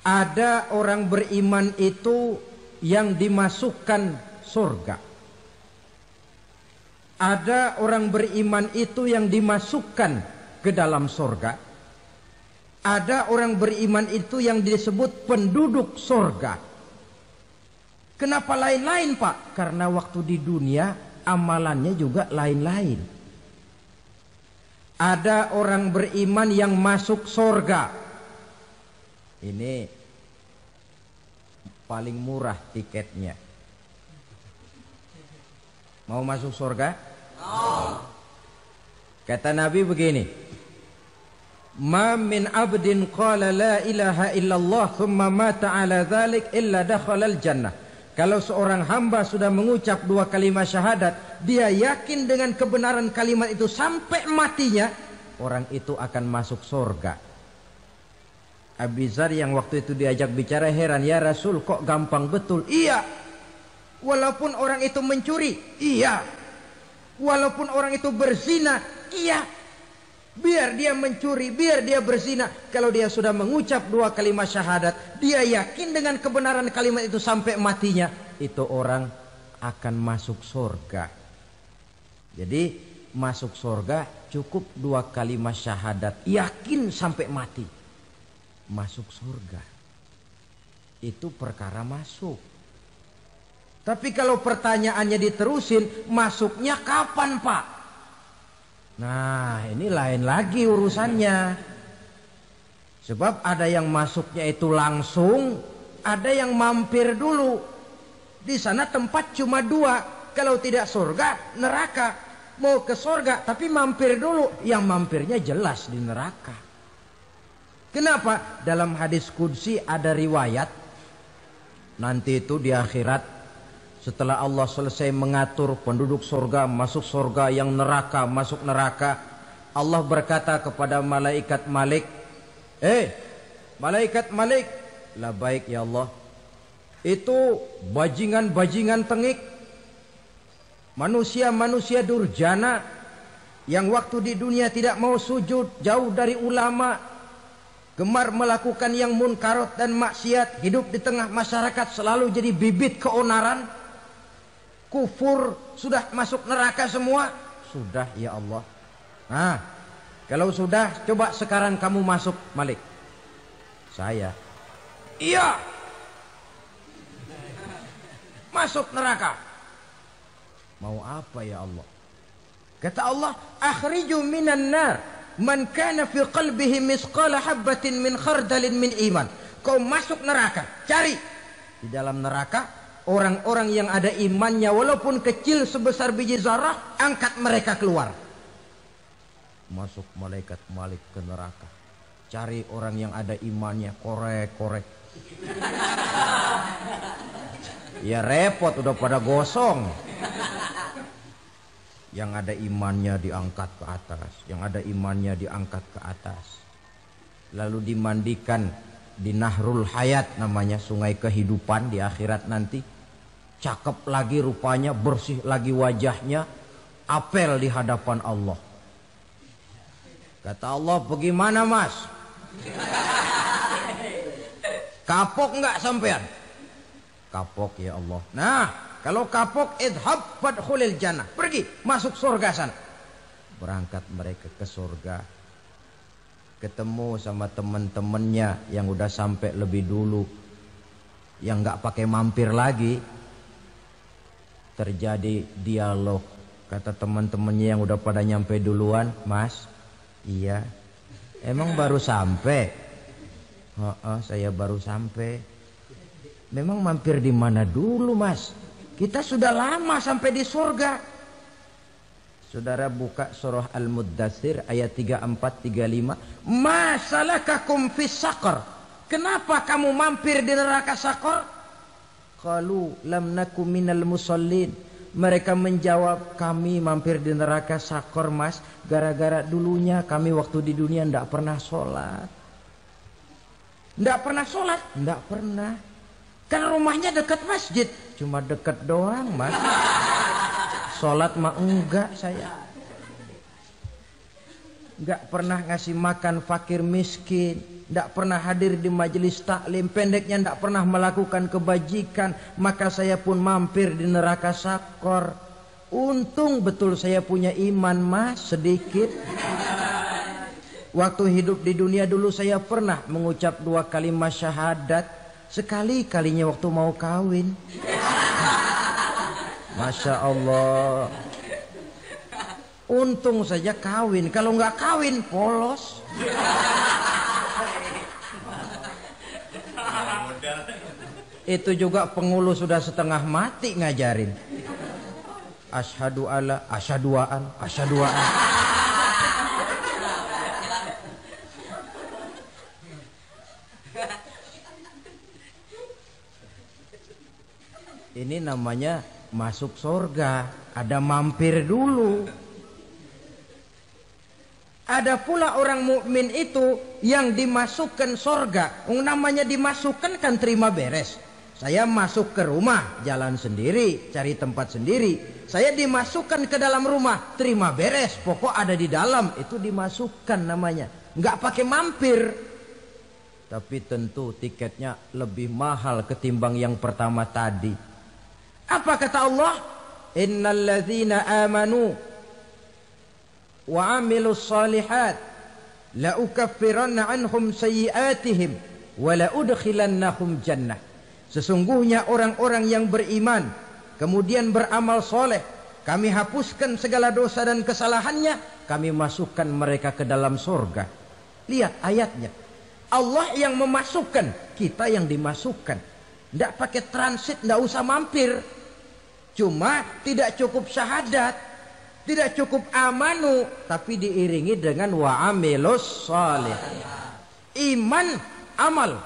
Ada orang beriman itu yang dimasukkan surga. Ada orang beriman itu yang dimasukkan ke dalam surga. Ada orang beriman itu yang disebut penduduk surga. Kenapa lain-lain, Pak? Karena waktu di dunia amalannya juga lain-lain. Ada orang beriman yang masuk surga. Ini paling murah tiketnya. Mau masuk surga? Kata Nabi begini, ma min abdin qala la ilaha illallah thumma mata ala dhalik illa dakhala al-jannah. Kalau seorang hamba sudah mengucap dua kalimat syahadat, dia yakin dengan kebenaran kalimat itu sampai matinya, orang itu akan masuk surga. Abi Dzar yang waktu itu diajak bicara heran, ya Rasul kok gampang betul? Iya. Walaupun orang itu mencuri, iya. Walaupun orang itu berzina, iya. Biar dia mencuri, biar dia berzina, kalau dia sudah mengucap dua kalimat syahadat, dia yakin dengan kebenaran kalimat itu sampai matinya, itu orang akan masuk surga. Jadi masuk surga cukup dua kalimat syahadat, yakin sampai mati, masuk surga. Itu perkara masuk. Tapi kalau pertanyaannya diterusin, masuknya kapan, Pak? Nah, ini lain lagi urusannya. Sebab ada yang masuknya itu langsung, ada yang mampir dulu. Di sana tempat cuma dua, kalau tidak surga, neraka. Mau ke surga tapi mampir dulu, yang mampirnya jelas di neraka. Kenapa? Dalam hadis qudsi ada riwayat, nanti itu di akhirat, setelah Allah selesai mengatur penduduk surga masuk surga, yang neraka masuk neraka, Allah berkata kepada malaikat Malik, malaikat Malik, labaik ya Allah. Itu bajingan-bajingan tengik, manusia-manusia durjana yang waktu di dunia tidak mau sujud, jauh dari ulama, gemar melakukan yang munkarat dan maksiat, hidup di tengah masyarakat selalu jadi bibit keonaran, kufur, sudah masuk neraka semua. Sudah ya Allah. Nah, kalau sudah, coba sekarang kamu masuk, Malik. Saya, iya, masuk neraka. Mau apa ya Allah? Kata Allah, akhriju minan nar man kana fi qalbihi misqala habatin min khardalin min iman. Kau masuk neraka, cari di dalam neraka orang-orang yang ada imannya walaupun kecil sebesar biji zarah, angkat mereka keluar. Masuk malaikat Malik ke neraka, cari orang yang ada imannya, korek-korek. Ya repot, udah pada gosong. Yang ada imannya diangkat ke atas, yang ada imannya diangkat ke atas. Lalu dimandikan di Nahrul Hayat, namanya sungai kehidupan di akhirat nanti. Cakep lagi rupanya, bersih lagi wajahnya, apel di hadapan Allah. Kata Allah, bagaimana mas? Kapok nggak sampean? Kapok ya Allah. Nah, kalau kapok, idhab fadkhulil jannah, pergi masuk surga sana. Berangkat mereka ke surga. ketemu sama teman-temannya yang udah sampai lebih dulu, yang nggak pakai mampir lagi. Terjadi dialog. Kata teman-temannya yang udah pada nyampe duluan, Mas, iya, emang baru sampai? Oh, saya baru sampai. Memang mampir di mana dulu, Mas? Kita sudah lama sampai di surga. Saudara buka surah Al-Muddatsir ayat 34-35. Masalakakum fis saqar? Kenapa kamu mampir di neraka Saqar? Qalu lam naku minal musallin. Mereka menjawab, kami mampir di neraka Saqar, Mas, gara-gara dulunya kami waktu di dunia ndak pernah sholat. Ndak pernah sholat? Ndak pernah. Kan rumahnya dekat masjid. Cuma dekat doang, Mas. Sholat mah enggak saya. Enggak pernah ngasih makan fakir miskin. Enggak pernah hadir di majelis taklim. Pendeknya enggak pernah melakukan kebajikan. Maka saya pun mampir di neraka Saqar. Untung betul saya punya iman, Mas, sedikit. Waktu hidup di dunia dulu saya pernah mengucap 2 kalimat syahadat. Sekali-kalinya waktu mau kawin. Masya Allah. Untung saja kawin. Kalau nggak kawin polos. Itu juga pengulu sudah setengah mati ngajarin. Asyhadu alla, asyaduaan, asyaduaan. Ini namanya masuk surga. Ada mampir dulu. Ada pula orang mukmin itu yang dimasukkan surga. Namanya dimasukkan kan terima beres. Saya masuk ke rumah, jalan sendiri, cari tempat sendiri. Saya dimasukkan ke dalam rumah, terima beres. Pokok ada di dalam, itu dimasukkan namanya. Nggak pakai mampir. Tapi tentu tiketnya lebih mahal ketimbang yang pertama tadi. Apa kata Allah? Innal ladzina amanu wa amilus salihat la ukaffiranna anhum sayyi'atihim wa la udkhilannahum jannah. Sesungguhnya orang-orang yang beriman kemudian beramal soleh, kami hapuskan segala dosa dan kesalahannya, kami masukkan mereka ke dalam surga. Lihat ayatnya. Allah yang memasukkan, kita yang dimasukkan. Tidak pakai transit, tidak usah mampir. Cuma tidak cukup syahadat, tidak cukup amanu, tapi diiringi dengan wa'amilus salih. Iman, amal.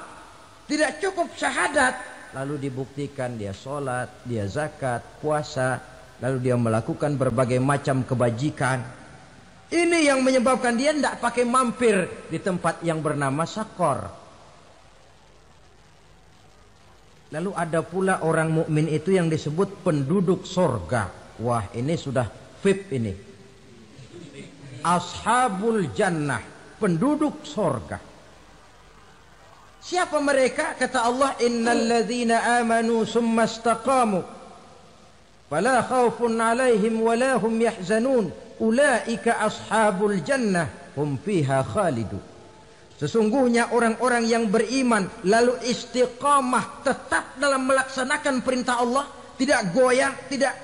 Tidak cukup syahadat, lalu dibuktikan dia sholat, dia zakat, puasa, lalu dia melakukan berbagai macam kebajikan. Ini yang menyebabkan dia tidak pakai mampir di tempat yang bernama Saqar. Lalu ada pula orang mukmin itu yang disebut penduduk surga. Wah, ini sudah VIP ini. Ashabul jannah, penduduk surga. Siapa mereka? Kata Allah, innal ladzina amanu summa istaqamu fala khaufun 'alaihim wala hum yahzanun ulaika ashabul jannah hum fiha khalidun. Sesungguhnya orang-orang yang beriman lalu istiqamah, tetap dalam melaksanakan perintah Allah, tidak goyang, tidak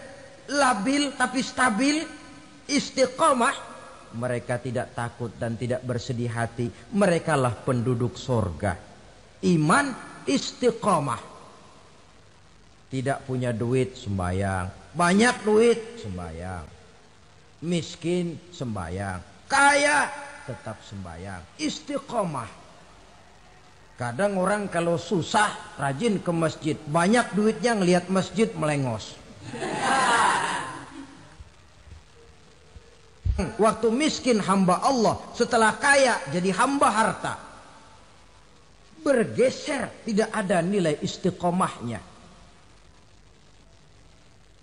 labil tapi stabil, istiqamah, mereka tidak takut dan tidak bersedih hati. Merekalah penduduk surga. Iman, istiqamah. Tidak punya duit, sembayang. Banyak duit, sembayang. Miskin, sembayang. Kaya, tetap sembayang. Istiqamah. Kadang orang kalau susah rajin ke masjid, banyak duitnya ngelihat masjid melengos. Waktu miskin hamba Allah, setelah kaya jadi hamba harta. Bergeser, tidak ada nilai istiqomahnya.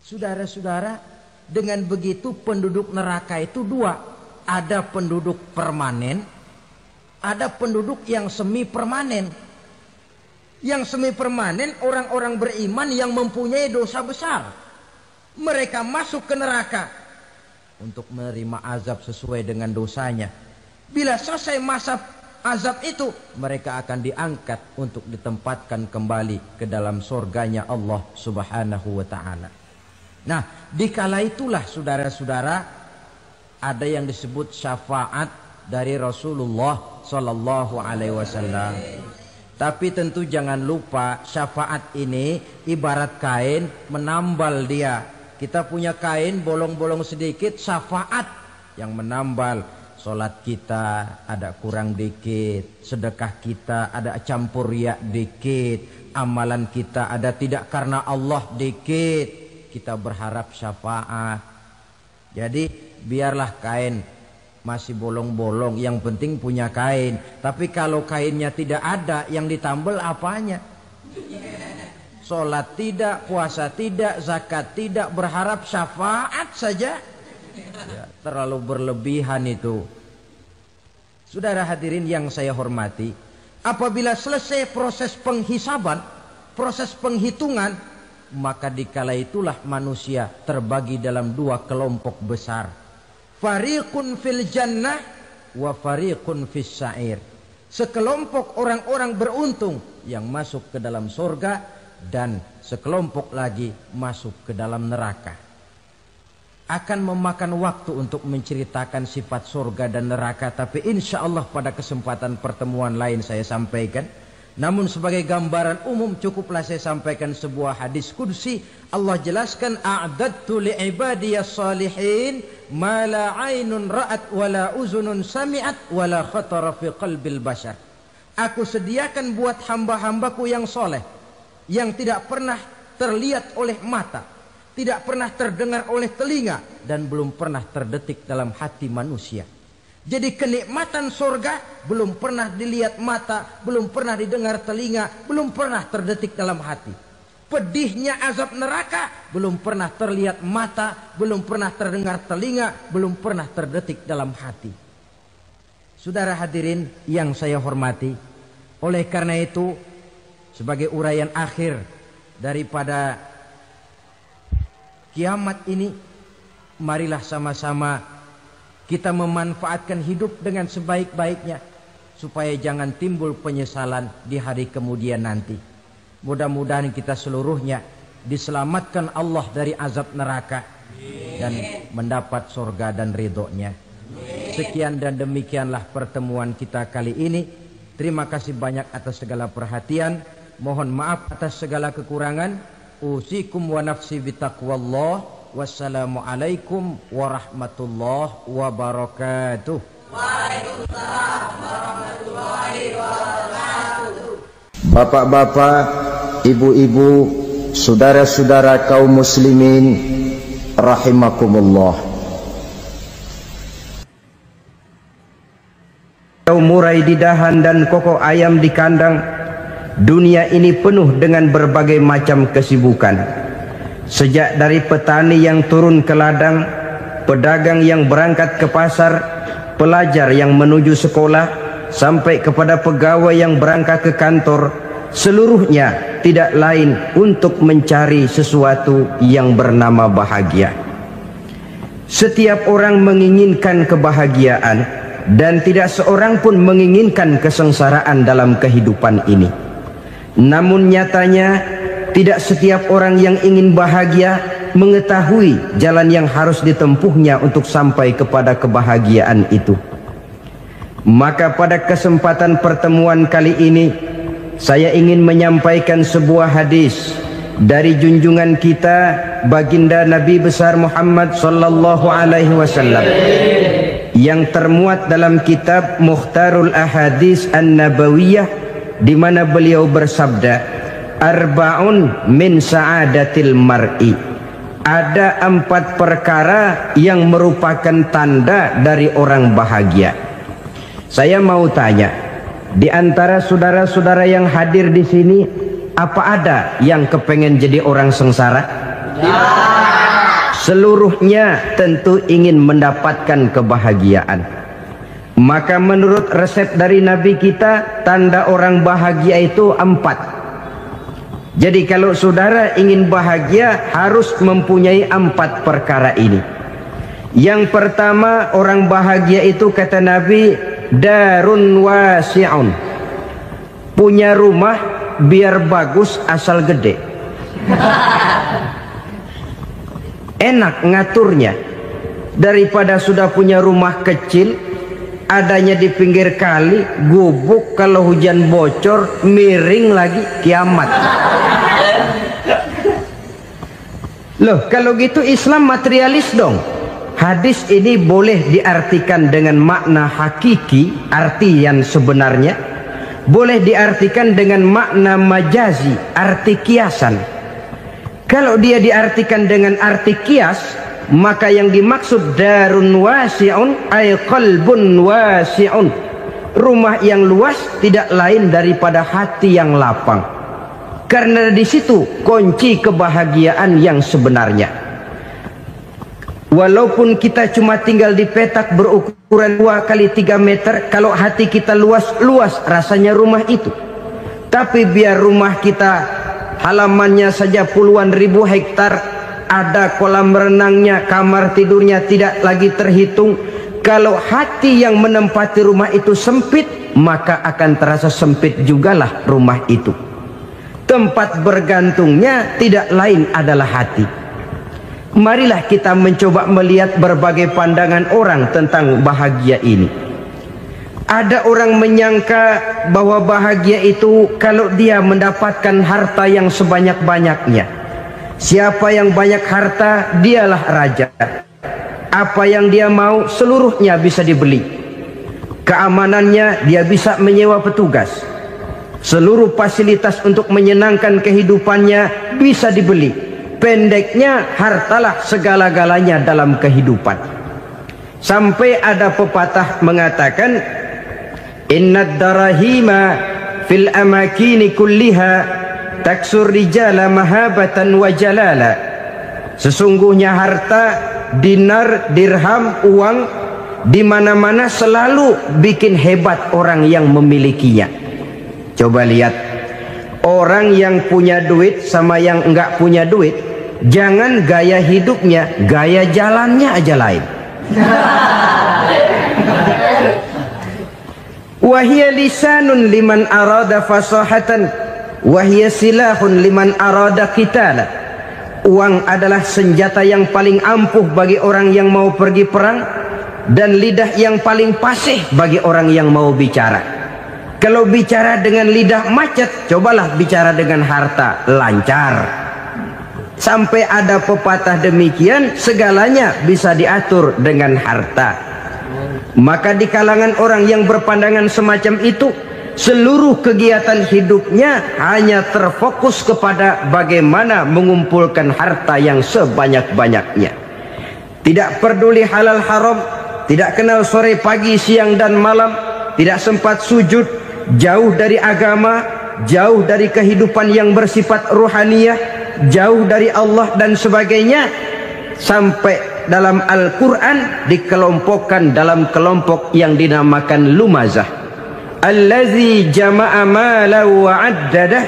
Saudara-saudara, dengan begitu penduduk neraka itu dua. Ada penduduk permanen, ada penduduk yang semi permanen. Yang semi permanen orang-orang beriman yang mempunyai dosa besar. Mereka masuk ke neraka untuk menerima azab sesuai dengan dosanya. Bila selesai masa azab itu, mereka akan diangkat untuk ditempatkan kembali ke dalam surganya Allah Subhanahu wa ta'ala. Nah, dikala itulah saudara-saudara, ada yang disebut syafaat dari Rasulullah Sallallahu Alaihi Wasallam. Tapi tentu jangan lupa, syafaat ini ibarat kain menambal dia. Kita punya kain bolong-bolong sedikit, syafaat yang menambal. Solat kita ada kurang dikit, sedekah kita ada campur riak dikit, amalan kita ada tidak karena Allah dikit. Kita berharap syafaat. Jadi biarlah kain masih bolong-bolong, yang penting punya kain. Tapi kalau kainnya tidak ada, yang ditambal apanya? Sholat tidak, puasa tidak, zakat tidak, berharap syafaat saja. Ya, terlalu berlebihan itu. Saudara hadirin yang saya hormati, apabila selesai proses penghisaban, proses penghitungan, maka dikala itulah manusia terbagi dalam dua kelompok besar. Fariqun fil jannah wa fariqun fis sa'ir. Sekelompok orang-orang beruntung yang masuk ke dalam surga, dan sekelompok lagi masuk ke dalam neraka. Akan memakan waktu untuk menceritakan sifat surga dan neraka, tapi insya Allah pada kesempatan pertemuan lain saya sampaikan. Namun sebagai gambaran umum cukuplah saya sampaikan sebuah hadis qudsi. Allah jelaskan, a'dadtu li'ibadiyas salihin ma la 'ainun ra'at wa la uzunun sami'at wa la khatara fi qalbil bashar. Aku sediakan buat hamba-hambaku yang soleh, yang tidak pernah terlihat oleh mata, tidak pernah terdengar oleh telinga, dan belum pernah terdetik dalam hati manusia. Jadi kenikmatan surga belum pernah dilihat mata, belum pernah didengar telinga, belum pernah terdetik dalam hati. Pedihnya azab neraka belum pernah terlihat mata, belum pernah terdengar telinga, belum pernah terdetik dalam hati. Saudara hadirin yang saya hormati, oleh karena itu sebagai uraian akhir daripada kiamat ini, marilah sama-sama kita memanfaatkan hidup dengan sebaik-baiknya, supaya jangan timbul penyesalan di hari kemudian nanti. Mudah-mudahan kita seluruhnya diselamatkan Allah dari azab neraka dan mendapat surga dan ridhonya. Sekian dan demikianlah pertemuan kita kali ini. Terima kasih banyak atas segala perhatian. Mohon maaf atas segala kekurangan. Usikum wa nafsi bitaqwallah. Wassalamualaikum warahmatullahi wabarakatuh. Waalaikumsalam warahmatullahi wabarakatuh. Bapak-bapak, ibu-ibu, saudara-saudara kaum muslimin rahimakumullah. Murai di dahan dan koko ayam di kandang. Dunia ini penuh dengan berbagai macam kesibukan. Sejak dari petani yang turun ke ladang, pedagang yang berangkat ke pasar, pelajar yang menuju sekolah, sampai kepada pegawai yang berangkat ke kantor, seluruhnya tidak lain untuk mencari sesuatu yang bernama bahagia. Setiap orang menginginkan kebahagiaan, dan tidak seorang pun menginginkan kesengsaraan dalam kehidupan ini. Namun nyatanya tidak setiap orang yang ingin bahagia mengetahui jalan yang harus ditempuhnya untuk sampai kepada kebahagiaan itu. Maka pada kesempatan pertemuan kali ini, saya ingin menyampaikan sebuah hadis dari junjungan kita baginda Nabi besar Muhammad sallallahu alaihi wasallam yang termuat dalam kitab Mukhtarul Ahadits An-Nabawiyah, di mana beliau bersabda, Arba'un min sa'adatil mar'i. Ada 4 perkara yang merupakan tanda dari orang bahagia. Saya mau tanya, di antara saudara-saudara yang hadir di sini, apa ada yang kepengen jadi orang sengsara? Ya. Seluruhnya tentu ingin mendapatkan kebahagiaan. Maka menurut resep dari Nabi kita, tanda orang bahagia itu 4. Jadi kalau saudara ingin bahagia, harus mempunyai 4 perkara ini. Yang pertama, orang bahagia itu kata Nabi, darun wasi'un, punya rumah biar bagus asal gede. Enak ngaturnya daripada sudah punya rumah kecil adanya di pinggir kali, gubuk, kalau hujan bocor miring lagi, kiamat. Loh, kalau gitu Islam materialis dong. Hadis ini boleh diartikan dengan makna hakiki, arti yang sebenarnya, boleh diartikan dengan makna majazi, arti kiasan. Kalau dia diartikan dengan arti kias, maka yang dimaksud darun wasi'un ay qalbun wasi'un, rumah yang luas tidak lain daripada hati yang lapang. Karena di situ kunci kebahagiaan yang sebenarnya. Walaupun kita cuma tinggal di petak berukuran 2 kali 3 meter, kalau hati kita luas-luas rasanya rumah itu. Tapi biar rumah kita halamannya saja puluhan ribu hektar, ada kolam renangnya, kamar tidurnya tidak lagi terhitung. Kalau hati yang menempati rumah itu sempit, maka akan terasa sempit jugalah rumah itu. Tempat bergantungnya tidak lain adalah hati. Marilah kita mencoba melihat berbagai pandangan orang tentang bahagia ini. Ada orang menyangka bahwa bahagia itu kalau dia mendapatkan harta yang sebanyak-banyaknya. Siapa yang banyak harta, dialah raja. Apa yang dia mau seluruhnya bisa dibeli. Keamanannya dia bisa menyewa petugas. Seluruh fasilitas untuk menyenangkan kehidupannya bisa dibeli. Pendeknya, hartalah segala-galanya dalam kehidupan. Sampai ada pepatah mengatakan, innad darahima fil amakini kulliha taksur rijala mahabatan wa jalala. Sesungguhnya harta, dinar, dirham, uang di mana-mana selalu bikin hebat orang yang memilikinya. Coba lihat, orang yang punya duit sama yang enggak punya duit, jangan gaya hidupnya, gaya jalannya aja lain. Wahia lisanun liman arada fasahatan, wahia silahun liman arada qitala. Uang adalah senjata yang paling ampuh bagi orang yang mau pergi perang, dan lidah yang paling fasih bagi orang yang mau bicara. Kalau bicara dengan lidah macet, cobalah bicara dengan harta, lancar. Sampai ada pepatah demikian, segalanya bisa diatur dengan harta. Maka di kalangan orang yang berpandangan semacam itu, seluruh kegiatan hidupnya hanya terfokus kepada bagaimana mengumpulkan harta yang sebanyak-banyaknya. Tidak peduli halal haram, tidak kenal sore pagi siang dan malam, tidak sempat sujud, jauh dari agama, jauh dari kehidupan yang bersifat ruhaniyah, jauh dari Allah dan sebagainya. Sampai dalam Al-Quran dikelompokkan dalam kelompok yang dinamakan lumazah. Allazi jama'a malahu wa addadah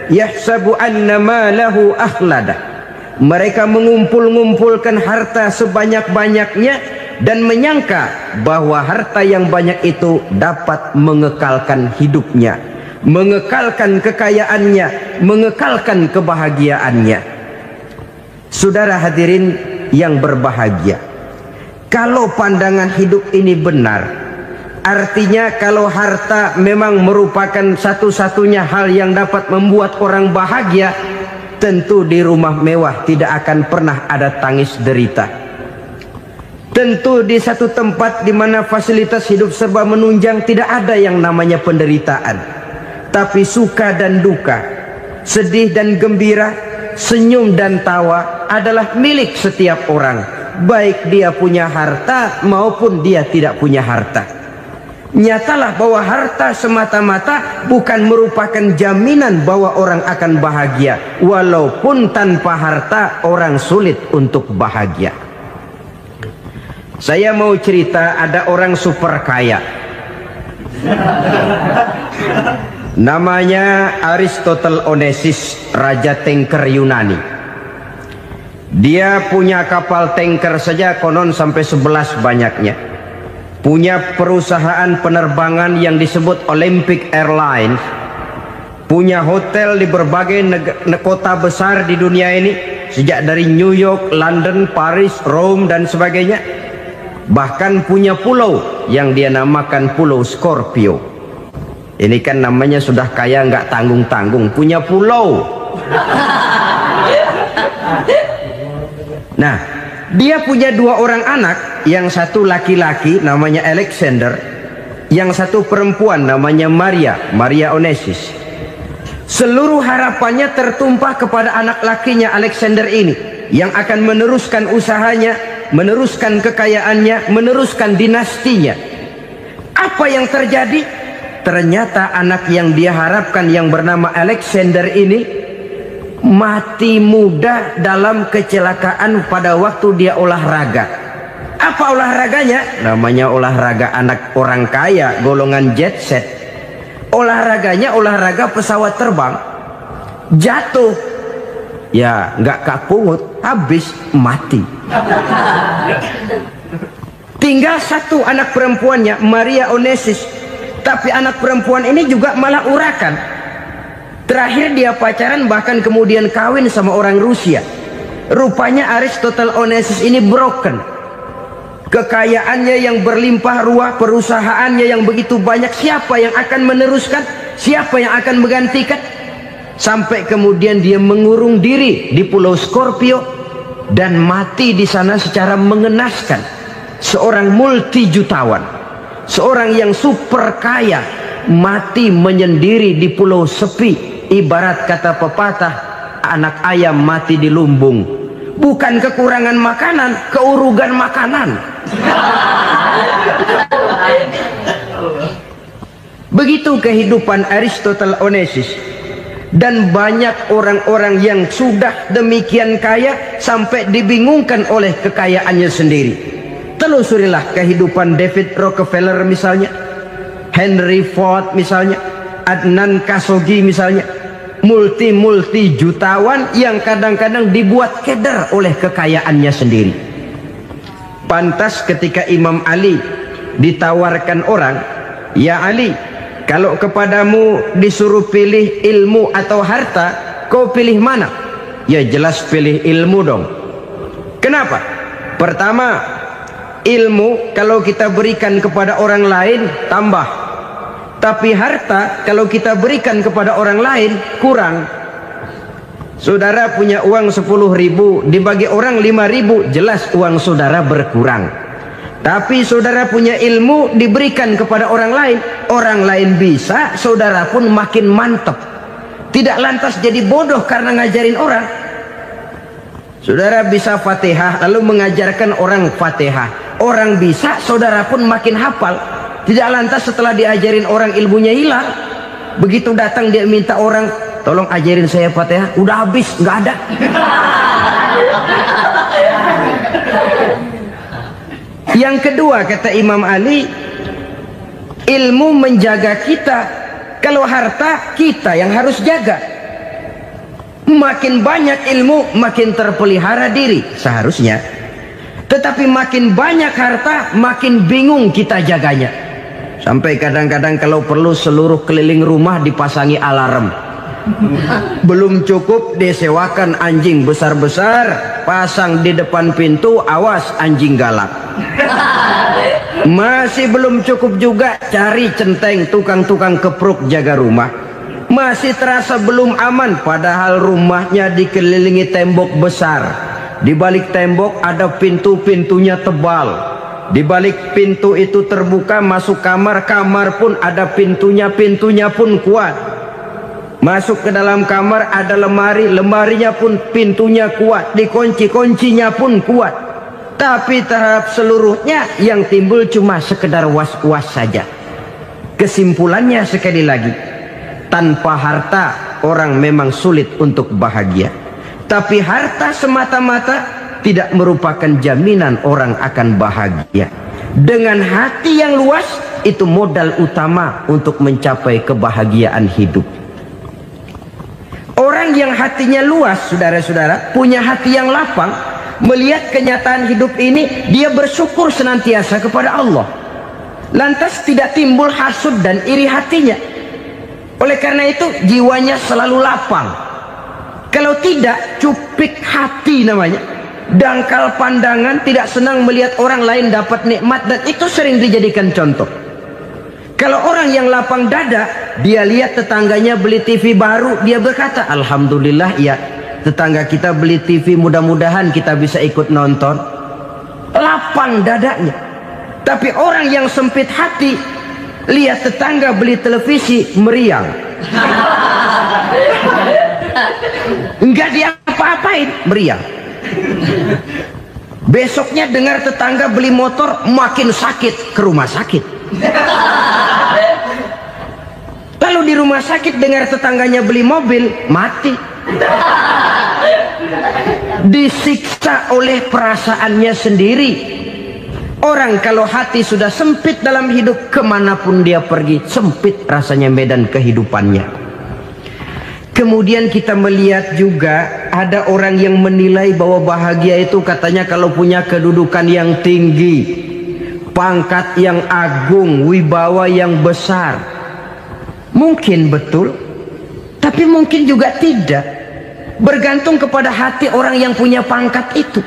yahsabu anna malahu akhladah. Mereka mengumpul-ngumpulkan harta sebanyak-banyaknya dan menyangka bahwa harta yang banyak itu dapat mengekalkan hidupnya, mengekalkan kekayaannya, mengekalkan kebahagiaannya. Saudara hadirin yang berbahagia, kalau pandangan hidup ini benar, artinya kalau harta memang merupakan satu-satunya hal yang dapat membuat orang bahagia, tentu di rumah mewah tidak akan pernah ada tangis derita. Tentu di satu tempat di mana fasilitas hidup serba menunjang tidak ada yang namanya penderitaan. Tapi suka dan duka, sedih dan gembira, senyum dan tawa adalah milik setiap orang, baik dia punya harta maupun dia tidak punya harta. Nyatalah bahwa harta semata-mata bukan merupakan jaminan bahwa orang akan bahagia. Walaupun tanpa harta orang sulit untuk bahagia. Saya mau cerita, ada orang super kaya, namanya Aristotle Onesimus, raja tanker Yunani. Dia punya kapal tanker saja konon sampai 11 banyaknya. punya perusahaan penerbangan yang disebut Olympic Airlines, punya hotel di berbagai kota besar di dunia ini, sejak dari New York, London, Paris, Rome dan sebagainya. Bahkan punya pulau yang dia namakan Pulau Scorpio. Ini kan namanya sudah kaya nggak tanggung-tanggung, punya pulau. Nah, dia punya 2 orang anak, yang satu laki-laki namanya Alexander, yang satu perempuan namanya Maria Onassis. Seluruh harapannya tertumpah kepada anak lakinya Alexander ini, yang akan meneruskan usahanya, meneruskan kekayaannya, meneruskan dinastinya. Apa yang terjadi? Ternyata anak yang dia harapkan yang bernama Alexander ini mati muda dalam kecelakaan pada waktu dia olahraga. Apa olahraganya? Namanya olahraga anak orang kaya, golongan jet set. Olahraganya olahraga pesawat terbang. Jatuh, ya nggak kapungut, habis mati. Tinggal satu anak perempuannya, Maria Onassis. Tapi anak perempuan ini juga malah urakan. Terakhir dia pacaran, bahkan kemudian kawin sama orang Rusia. Rupanya Aristotle Onassis ini broken. Kekayaannya yang berlimpah ruah, perusahaannya yang begitu banyak, siapa yang akan meneruskan? Siapa yang akan menggantikan? Sampai kemudian dia mengurung diri di Pulau Scorpio dan mati di sana secara mengenaskan. Seorang multi jutawan, seorang yang super kaya, mati menyendiri di pulau sepi. Ibarat kata pepatah, anak ayam mati di lumbung. Bukan kekurangan makanan, keurugan makanan. Begitu kehidupan Aristotle Onassis. Dan banyak orang-orang yang sudah demikian kaya sampai dibingungkan oleh kekayaannya sendiri. Telusurilah kehidupan David Rockefeller misalnya, Henry Ford misalnya, Adnan Khashoggi misalnya. Multi jutawan yang kadang-kadang dibuat keder oleh kekayaannya sendiri. Pantas ketika Imam Ali ditawarkan orang, "Ya Ali, kalau kepadamu disuruh pilih ilmu atau harta, kau pilih mana?" Ya jelas pilih ilmu dong. Kenapa? Pertama, ilmu kalau kita berikan kepada orang lain tambah. Tapi harta kalau kita berikan kepada orang lain kurang. Saudara punya uang 10.000, dibagi orang 5.000, jelas uang saudara berkurang. Tapi saudara punya ilmu, diberikan kepada orang lain bisa, saudara pun makin mantap. Tidak lantas jadi bodoh karena ngajarin orang. Saudara bisa Fatihah lalu mengajarkan orang Fatihah, orang bisa, saudara pun makin hafal. Tidak lantas setelah diajarin orang ilmunya hilang. Begitu datang dia minta orang, "Tolong ajarin saya Fatihah," udah habis, nggak ada. Yang kedua kata Imam Ali, ilmu menjaga kita. Kalau harta kita yang harus jaga. Makin banyak ilmu makin terpelihara diri seharusnya. Tetapi makin banyak harta makin bingung kita jaganya. Sampai kadang-kadang kalau perlu seluruh keliling rumah dipasangi alarm. Belum cukup disewakan anjing besar-besar, pasang di depan pintu, awas anjing galak. Masih belum cukup juga, cari centeng tukang-tukang kepruk jaga rumah. Masih terasa belum aman, padahal rumahnya dikelilingi tembok besar. Di balik tembok ada pintu-pintunya tebal. Di balik pintu itu terbuka masuk kamar, kamar pun ada pintunya, pintunya pun kuat. Masuk ke dalam kamar ada lemari, lemarinya pun pintunya kuat, dikunci, kuncinya pun kuat. Tapi terhadap seluruhnya yang timbul cuma sekedar was-was saja. Kesimpulannya sekali lagi, tanpa harta orang memang sulit untuk bahagia. Tapi harta semata-mata tidak merupakan jaminan orang akan bahagia. Dengan hati yang luas, itu modal utama untuk mencapai kebahagiaan hidup. Orang yang hatinya luas, saudara-saudara, punya hati yang lapang, melihat kenyataan hidup ini, dia bersyukur senantiasa kepada Allah. lantas tidak timbul hasud dan iri hatinya. Oleh karena itu jiwanya selalu lapang. Kalau tidak, cupik hati namanya, dangkal pandangan, tidak senang melihat orang lain dapat nikmat, dan itu sering dijadikan contoh. Kalau orang yang lapang dada, dia lihat tetangganya beli TV baru, dia berkata, alhamdulillah ya, tetangga kita beli TV, mudah-mudahan kita bisa ikut nonton. Lapang dadanya. Tapi orang yang sempit hati, lihat tetangga beli televisi, meriang. Enggak diapa-apain, meriang. Besoknya dengar tetangga beli motor, makin sakit, ke rumah sakit. Lalu di rumah sakit dengar tetangganya beli mobil, mati. Disiksa oleh perasaannya sendiri. Orang kalau hati sudah sempit dalam hidup, kemanapun dia pergi, sempit rasanya medan kehidupannya. Kemudian kita melihat juga ada orang yang menilai bahwa bahagia itu katanya kalau punya kedudukan yang tinggi, pangkat yang agung, wibawa yang besar. Mungkin betul, tapi mungkin juga tidak. Bergantung kepada hati orang yang punya pangkat itu.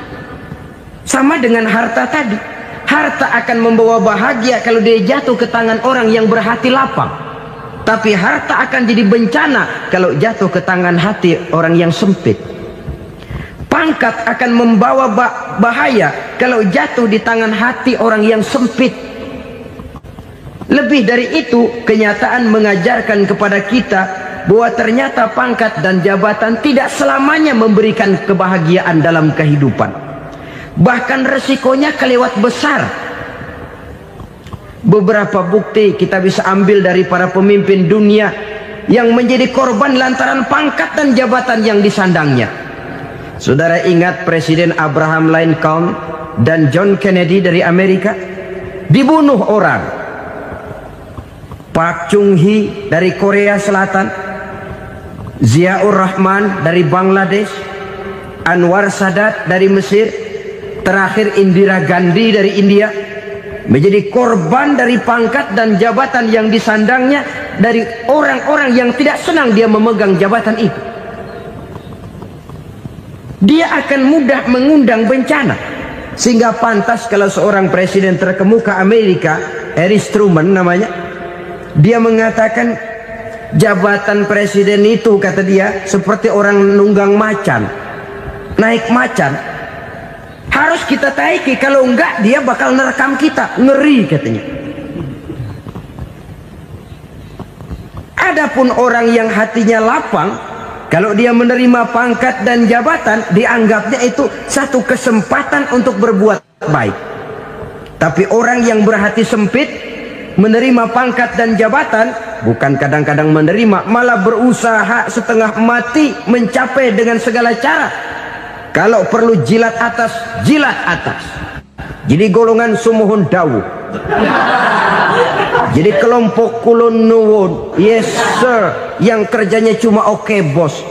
Sama dengan harta tadi. Harta akan membawa bahagia kalau dia jatuh ke tangan orang yang berhati lapang. Tapi harta akan jadi bencana kalau jatuh ke tangan hati orang yang sempit. Pangkat akan membawa bahaya kalau jatuh di tangan hati orang yang sempit. Lebih dari itu, kenyataan mengajarkan kepada kita bahwa ternyata pangkat dan jabatan tidak selamanya memberikan kebahagiaan dalam kehidupan. Bahkan resikonya kelewat besar. Beberapa bukti kita bisa ambil dari para pemimpin dunia yang menjadi korban lantaran pangkat dan jabatan yang disandangnya. Saudara ingat Presiden Abraham Lincoln dan John Kennedy dari Amerika? Dibunuh orang. Park Chung-hee dari Korea Selatan, Ziaur Rahman dari Bangladesh, Anwar Sadat dari Mesir, terakhir Indira Gandhi dari India, menjadi korban dari pangkat dan jabatan yang disandangnya dari orang-orang yang tidak senang dia memegang jabatan itu. Dia akan mudah mengundang bencana. Sehingga pantas kalau seorang presiden terkemuka Amerika, Harry Truman namanya, dia mengatakan jabatan presiden itu, kata dia, seperti orang nunggang macan, naik macan. Harus kita taiki, kalau enggak dia bakal nerekam kita, ngeri katanya. Adapun orang yang hatinya lapang, kalau dia menerima pangkat dan jabatan, dianggapnya itu satu kesempatan untuk berbuat baik. Tapi orang yang berhati sempit, menerima pangkat dan jabatan, bukan kadang-kadang menerima, malah berusaha setengah mati mencapai dengan segala cara. Kalau perlu jilat atas, jilat atas. Jadi golongan sumuhun dawu. Jadi kelompok kulon nuwun, yes sir, yang kerjanya cuma oke bos.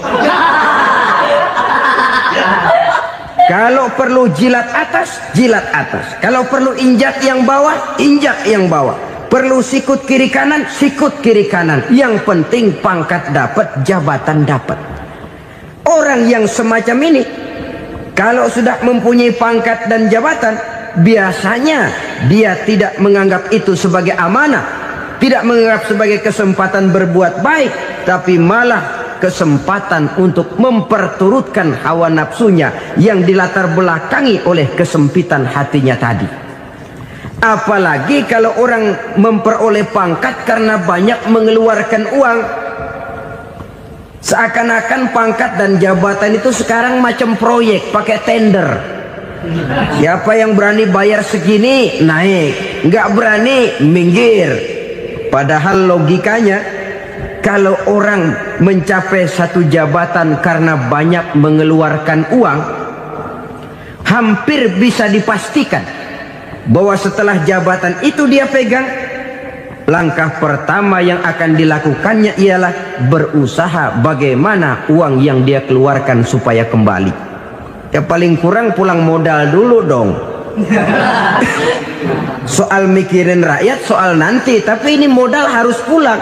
Kalau perlu jilat atas, jilat atas. Kalau perlu injak yang bawah, injak yang bawah. Perlu sikut kiri kanan, sikut kiri kanan. Yang penting pangkat dapat, jabatan dapat. Orang yang semacam ini, kalau sudah mempunyai pangkat dan jabatan, biasanya dia tidak menganggap itu sebagai amanah, tidak menganggap sebagai kesempatan berbuat baik, tapi malah kesempatan untuk memperturutkan hawa nafsunya yang dilatar belakangi oleh kesempitan hatinya tadi. Apalagi kalau orang memperoleh pangkat karena banyak mengeluarkan uang. Seakan-akan pangkat dan jabatan itu sekarang macam proyek, pakai tender. Siapa yang berani bayar segini, naik. Nggak berani, minggir. Padahal logikanya, kalau orang mencapai satu jabatan karena banyak mengeluarkan uang, hampir bisa dipastikan bahwa setelah jabatan itu dia pegang, langkah pertama yang akan dilakukannya ialah berusaha bagaimana uang yang dia keluarkan supaya kembali. Ya paling kurang pulang modal dulu dong. Soal mikirin rakyat, soal nanti, tapi ini modal harus pulang.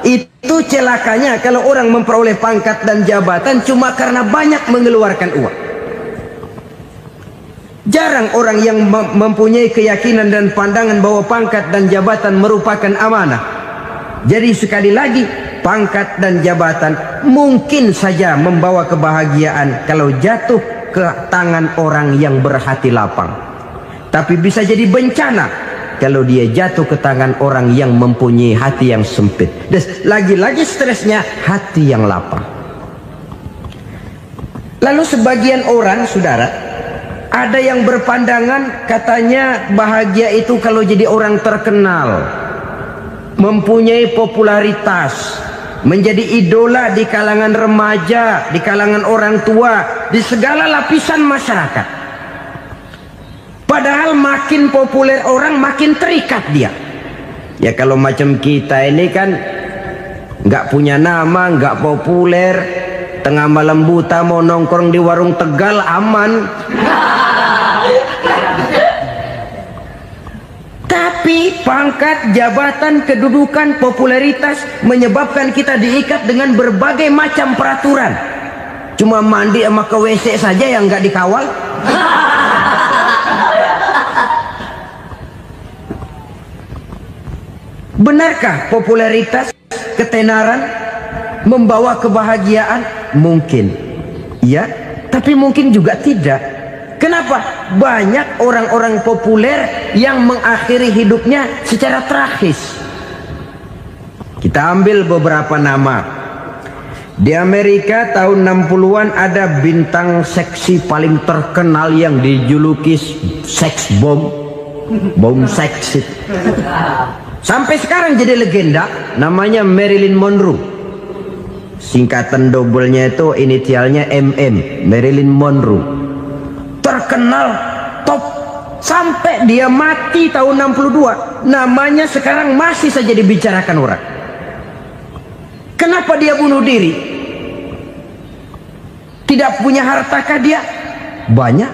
Itu celakanya kalau orang memperoleh pangkat dan jabatan cuma karena banyak mengeluarkan uang. Jarang orang yang mempunyai keyakinan dan pandangan bahwa pangkat dan jabatan merupakan amanah. Jadi sekali lagi, pangkat dan jabatan mungkin saja membawa kebahagiaan kalau jatuh ke tangan orang yang berhati lapang. Tapi bisa jadi bencana kalau dia jatuh ke tangan orang yang mempunyai hati yang sempit. Dan lagi-lagi stresnya hati yang lapang. Lalu sebagian orang, saudara, ada yang berpandangan katanya bahagia itu kalau jadi orang terkenal, mempunyai popularitas, menjadi idola di kalangan remaja, di kalangan orang tua, di segala lapisan masyarakat. Padahal makin populer orang makin terikat dia. Ya kalau macam kita ini kan nggak punya nama, nggak populer, tengah malam buta mau nongkrong di warung Tegal aman. Tapi pangkat, jabatan, kedudukan, popularitas menyebabkan kita diikat dengan berbagai macam peraturan. Cuma mandi sama ke WC saja yang nggak dikawal. Benarkah popularitas, ketenaran membawa kebahagiaan? Mungkin, ya, tapi mungkin juga tidak. Kenapa? Banyak orang-orang populer yang mengakhiri hidupnya secara tragis. Kita ambil beberapa nama. Di Amerika tahun 60-an ada bintang seksi paling terkenal yang dijuluki sex bomb, bom seks. Sampai sekarang jadi legenda, namanya Marilyn Monroe. Singkatan dobelnya itu inisialnya MM, Marilyn Monroe. Terkenal, top, sampai dia mati tahun 62. Namanya sekarang masih saja dibicarakan orang. Kenapa dia bunuh diri? Tidak punya hartakah dia? Banyak.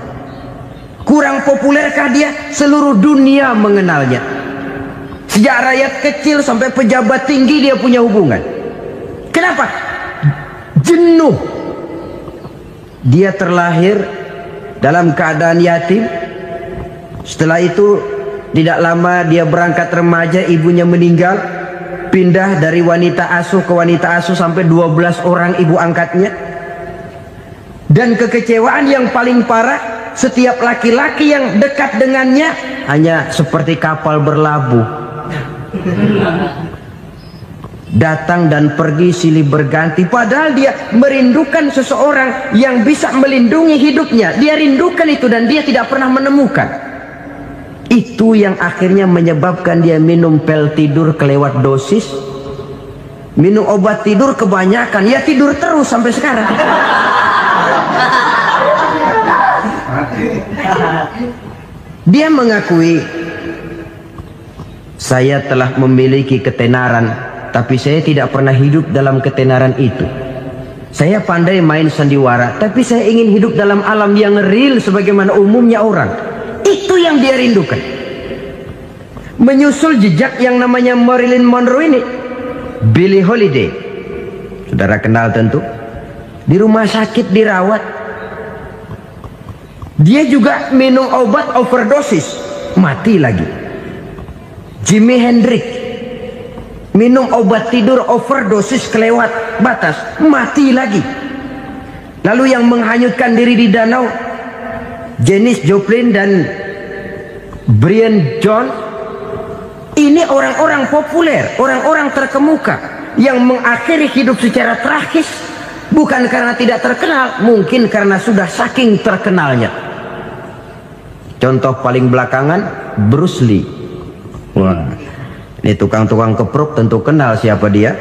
Kurang populerkah dia? Seluruh dunia mengenalnya. Sejak rakyat kecil sampai pejabat tinggi dia punya hubungan. Kenapa? Jenuh. Dia terlahir dalam keadaan yatim. Setelah itu tidak lama dia berangkat remaja, ibunya meninggal. Pindah dari wanita asuh ke wanita asuh sampai 12 orang ibu angkatnya. Dan kekecewaan yang paling parah, setiap laki-laki yang dekat dengannya hanya seperti kapal berlabuh. Datang dan pergi silih berganti. Padahal dia merindukan seseorang yang bisa melindungi hidupnya. Dia rindukan itu dan dia tidak pernah menemukan. Itu yang akhirnya menyebabkan dia minum pil tidur kelewat dosis, minum obat tidur kebanyakan, ya tidur terus sampai sekarang. Dia mengakui, saya telah memiliki ketenaran, tapi saya tidak pernah hidup dalam ketenaran itu. Saya pandai main sandiwara, tapi saya ingin hidup dalam alam yang real sebagaimana umumnya orang. Itu yang dia rindukan. Menyusul jejak yang namanya Marilyn Monroe ini, Billie Holiday, saudara kenal tentu. Di rumah sakit dirawat. Dia juga minum obat overdosis, mati lagi. Jimi Hendrix minum obat tidur overdosis kelewat batas, mati lagi. Lalu yang menghanyutkan diri di danau, Janis Joplin dan Brian Jones. Ini orang-orang populer, orang-orang terkemuka yang mengakhiri hidup secara tragis, bukan karena tidak terkenal, mungkin karena sudah saking terkenalnya. Contoh paling belakangan, Bruce Lee. Wah, ini tukang-tukang kepruk tentu kenal siapa dia.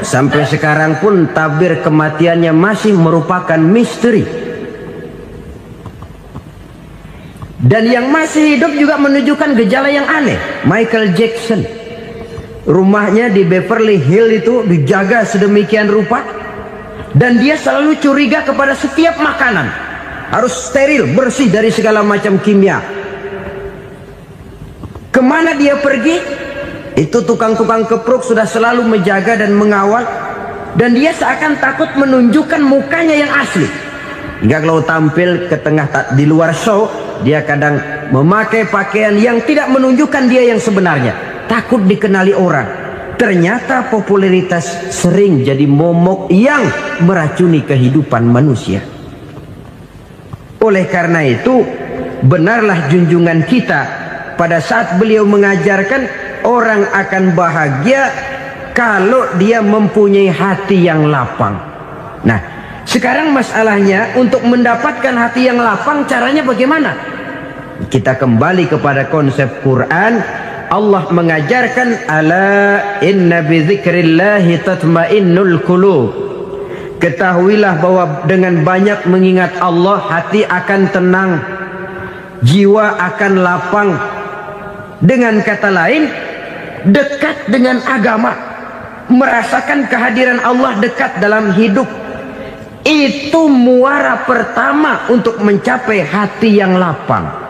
Sampai sekarang pun tabir kematiannya masih merupakan misteri. Dan yang masih hidup juga menunjukkan gejala yang aneh. Michael Jackson, rumahnya di Beverly Hills itu dijaga sedemikian rupa, dan dia selalu curiga kepada setiap makanan. harus steril, bersih dari segala macam kimia. Kemana dia pergi? Itu tukang-tukang kepruk sudah selalu menjaga dan mengawal, dan dia seakan takut menunjukkan mukanya yang asli. Hingga kalau tampil ke tengah di luar show, dia kadang memakai pakaian yang tidak menunjukkan dia yang sebenarnya, takut dikenali orang. Ternyata popularitas sering jadi momok yang meracuni kehidupan manusia. Oleh karena itu, benarlah junjungan kita pada saat beliau mengajarkan orang akan bahagia kalau dia mempunyai hati yang lapang. Nah, sekarang masalahnya untuk mendapatkan hati yang lapang, caranya bagaimana? Kita kembali kepada konsep Quran. Allah mengajarkan, ala inna bi dzikrillahi tatmainnul qulub. Ketahuilah bahwa dengan banyak mengingat Allah, hati akan tenang, jiwa akan lapang. Dengan kata lain, dekat dengan agama, merasakan kehadiran Allah dekat dalam hidup. Itu muara pertama untuk mencapai hati yang lapang.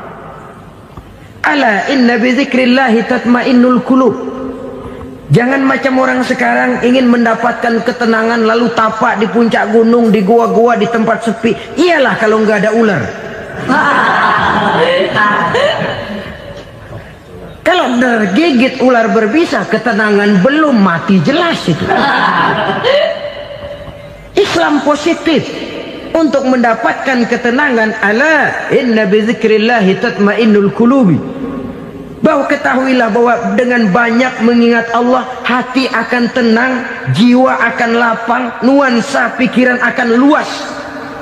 Ala inna bi dzikrillahi tatmainnul qulub. Jangan macam orang sekarang ingin mendapatkan ketenangan lalu tapak di puncak gunung, di gua-gua, di tempat sepi. Iyalah kalau nggak ada ular. Kalau tergigit ular berbisa, ketenangan belum, mati jelas itu. Islam positif untuk mendapatkan ketenangan. Ala inna bi dzikrillahi tatmainnul qulubi. Bahwa ketahuilah bahwa dengan banyak mengingat Allah, hati akan tenang, jiwa akan lapang, nuansa pikiran akan luas.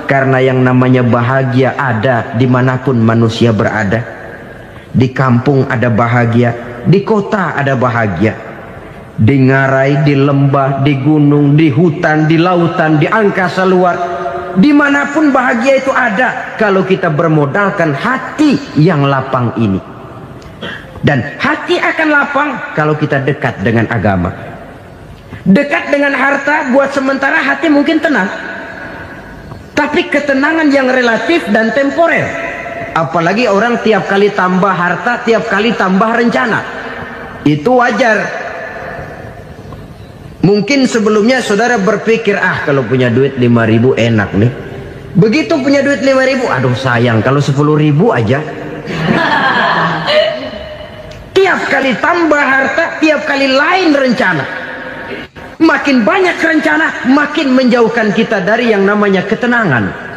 Karena yang namanya bahagia ada dimanapun manusia berada. Di kampung ada bahagia, di kota ada bahagia, di ngarai, di lembah, di gunung, di hutan, di lautan, di angkasa luar, dimanapun bahagia itu ada kalau kita bermodalkan hati yang lapang ini. Dan hati akan lapang kalau kita dekat dengan agama. Dekat dengan harta buat sementara hati mungkin tenang, tapi ketenangan yang relatif dan temporer. Apalagi orang tiap kali tambah harta, tiap kali tambah rencana. Itu wajar. Mungkin sebelumnya saudara berpikir, kalau punya duit 5.000 enak nih. Begitu punya duit 5.000, aduh sayang kalau 10.000 aja. Tiap kali tambah harta, tiap kali lain rencana. Makin banyak rencana, makin menjauhkan kita dari yang namanya ketenangan.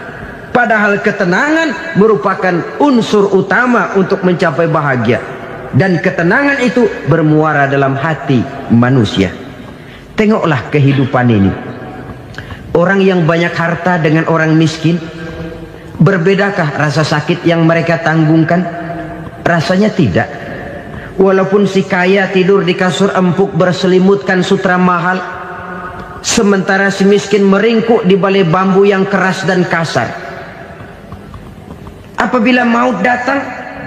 Padahal ketenangan merupakan unsur utama untuk mencapai bahagia. Dan ketenangan itu bermuara dalam hati manusia. Tengoklah kehidupan ini. Orang yang banyak harta dengan orang miskin, berbedakah rasa sakit yang mereka tanggungkan? Rasanya tidak. Walaupun si kaya tidur di kasur empuk berselimutkan sutra mahal, sementara si miskin meringkuk di balai bambu yang keras dan kasar. Apabila maut datang,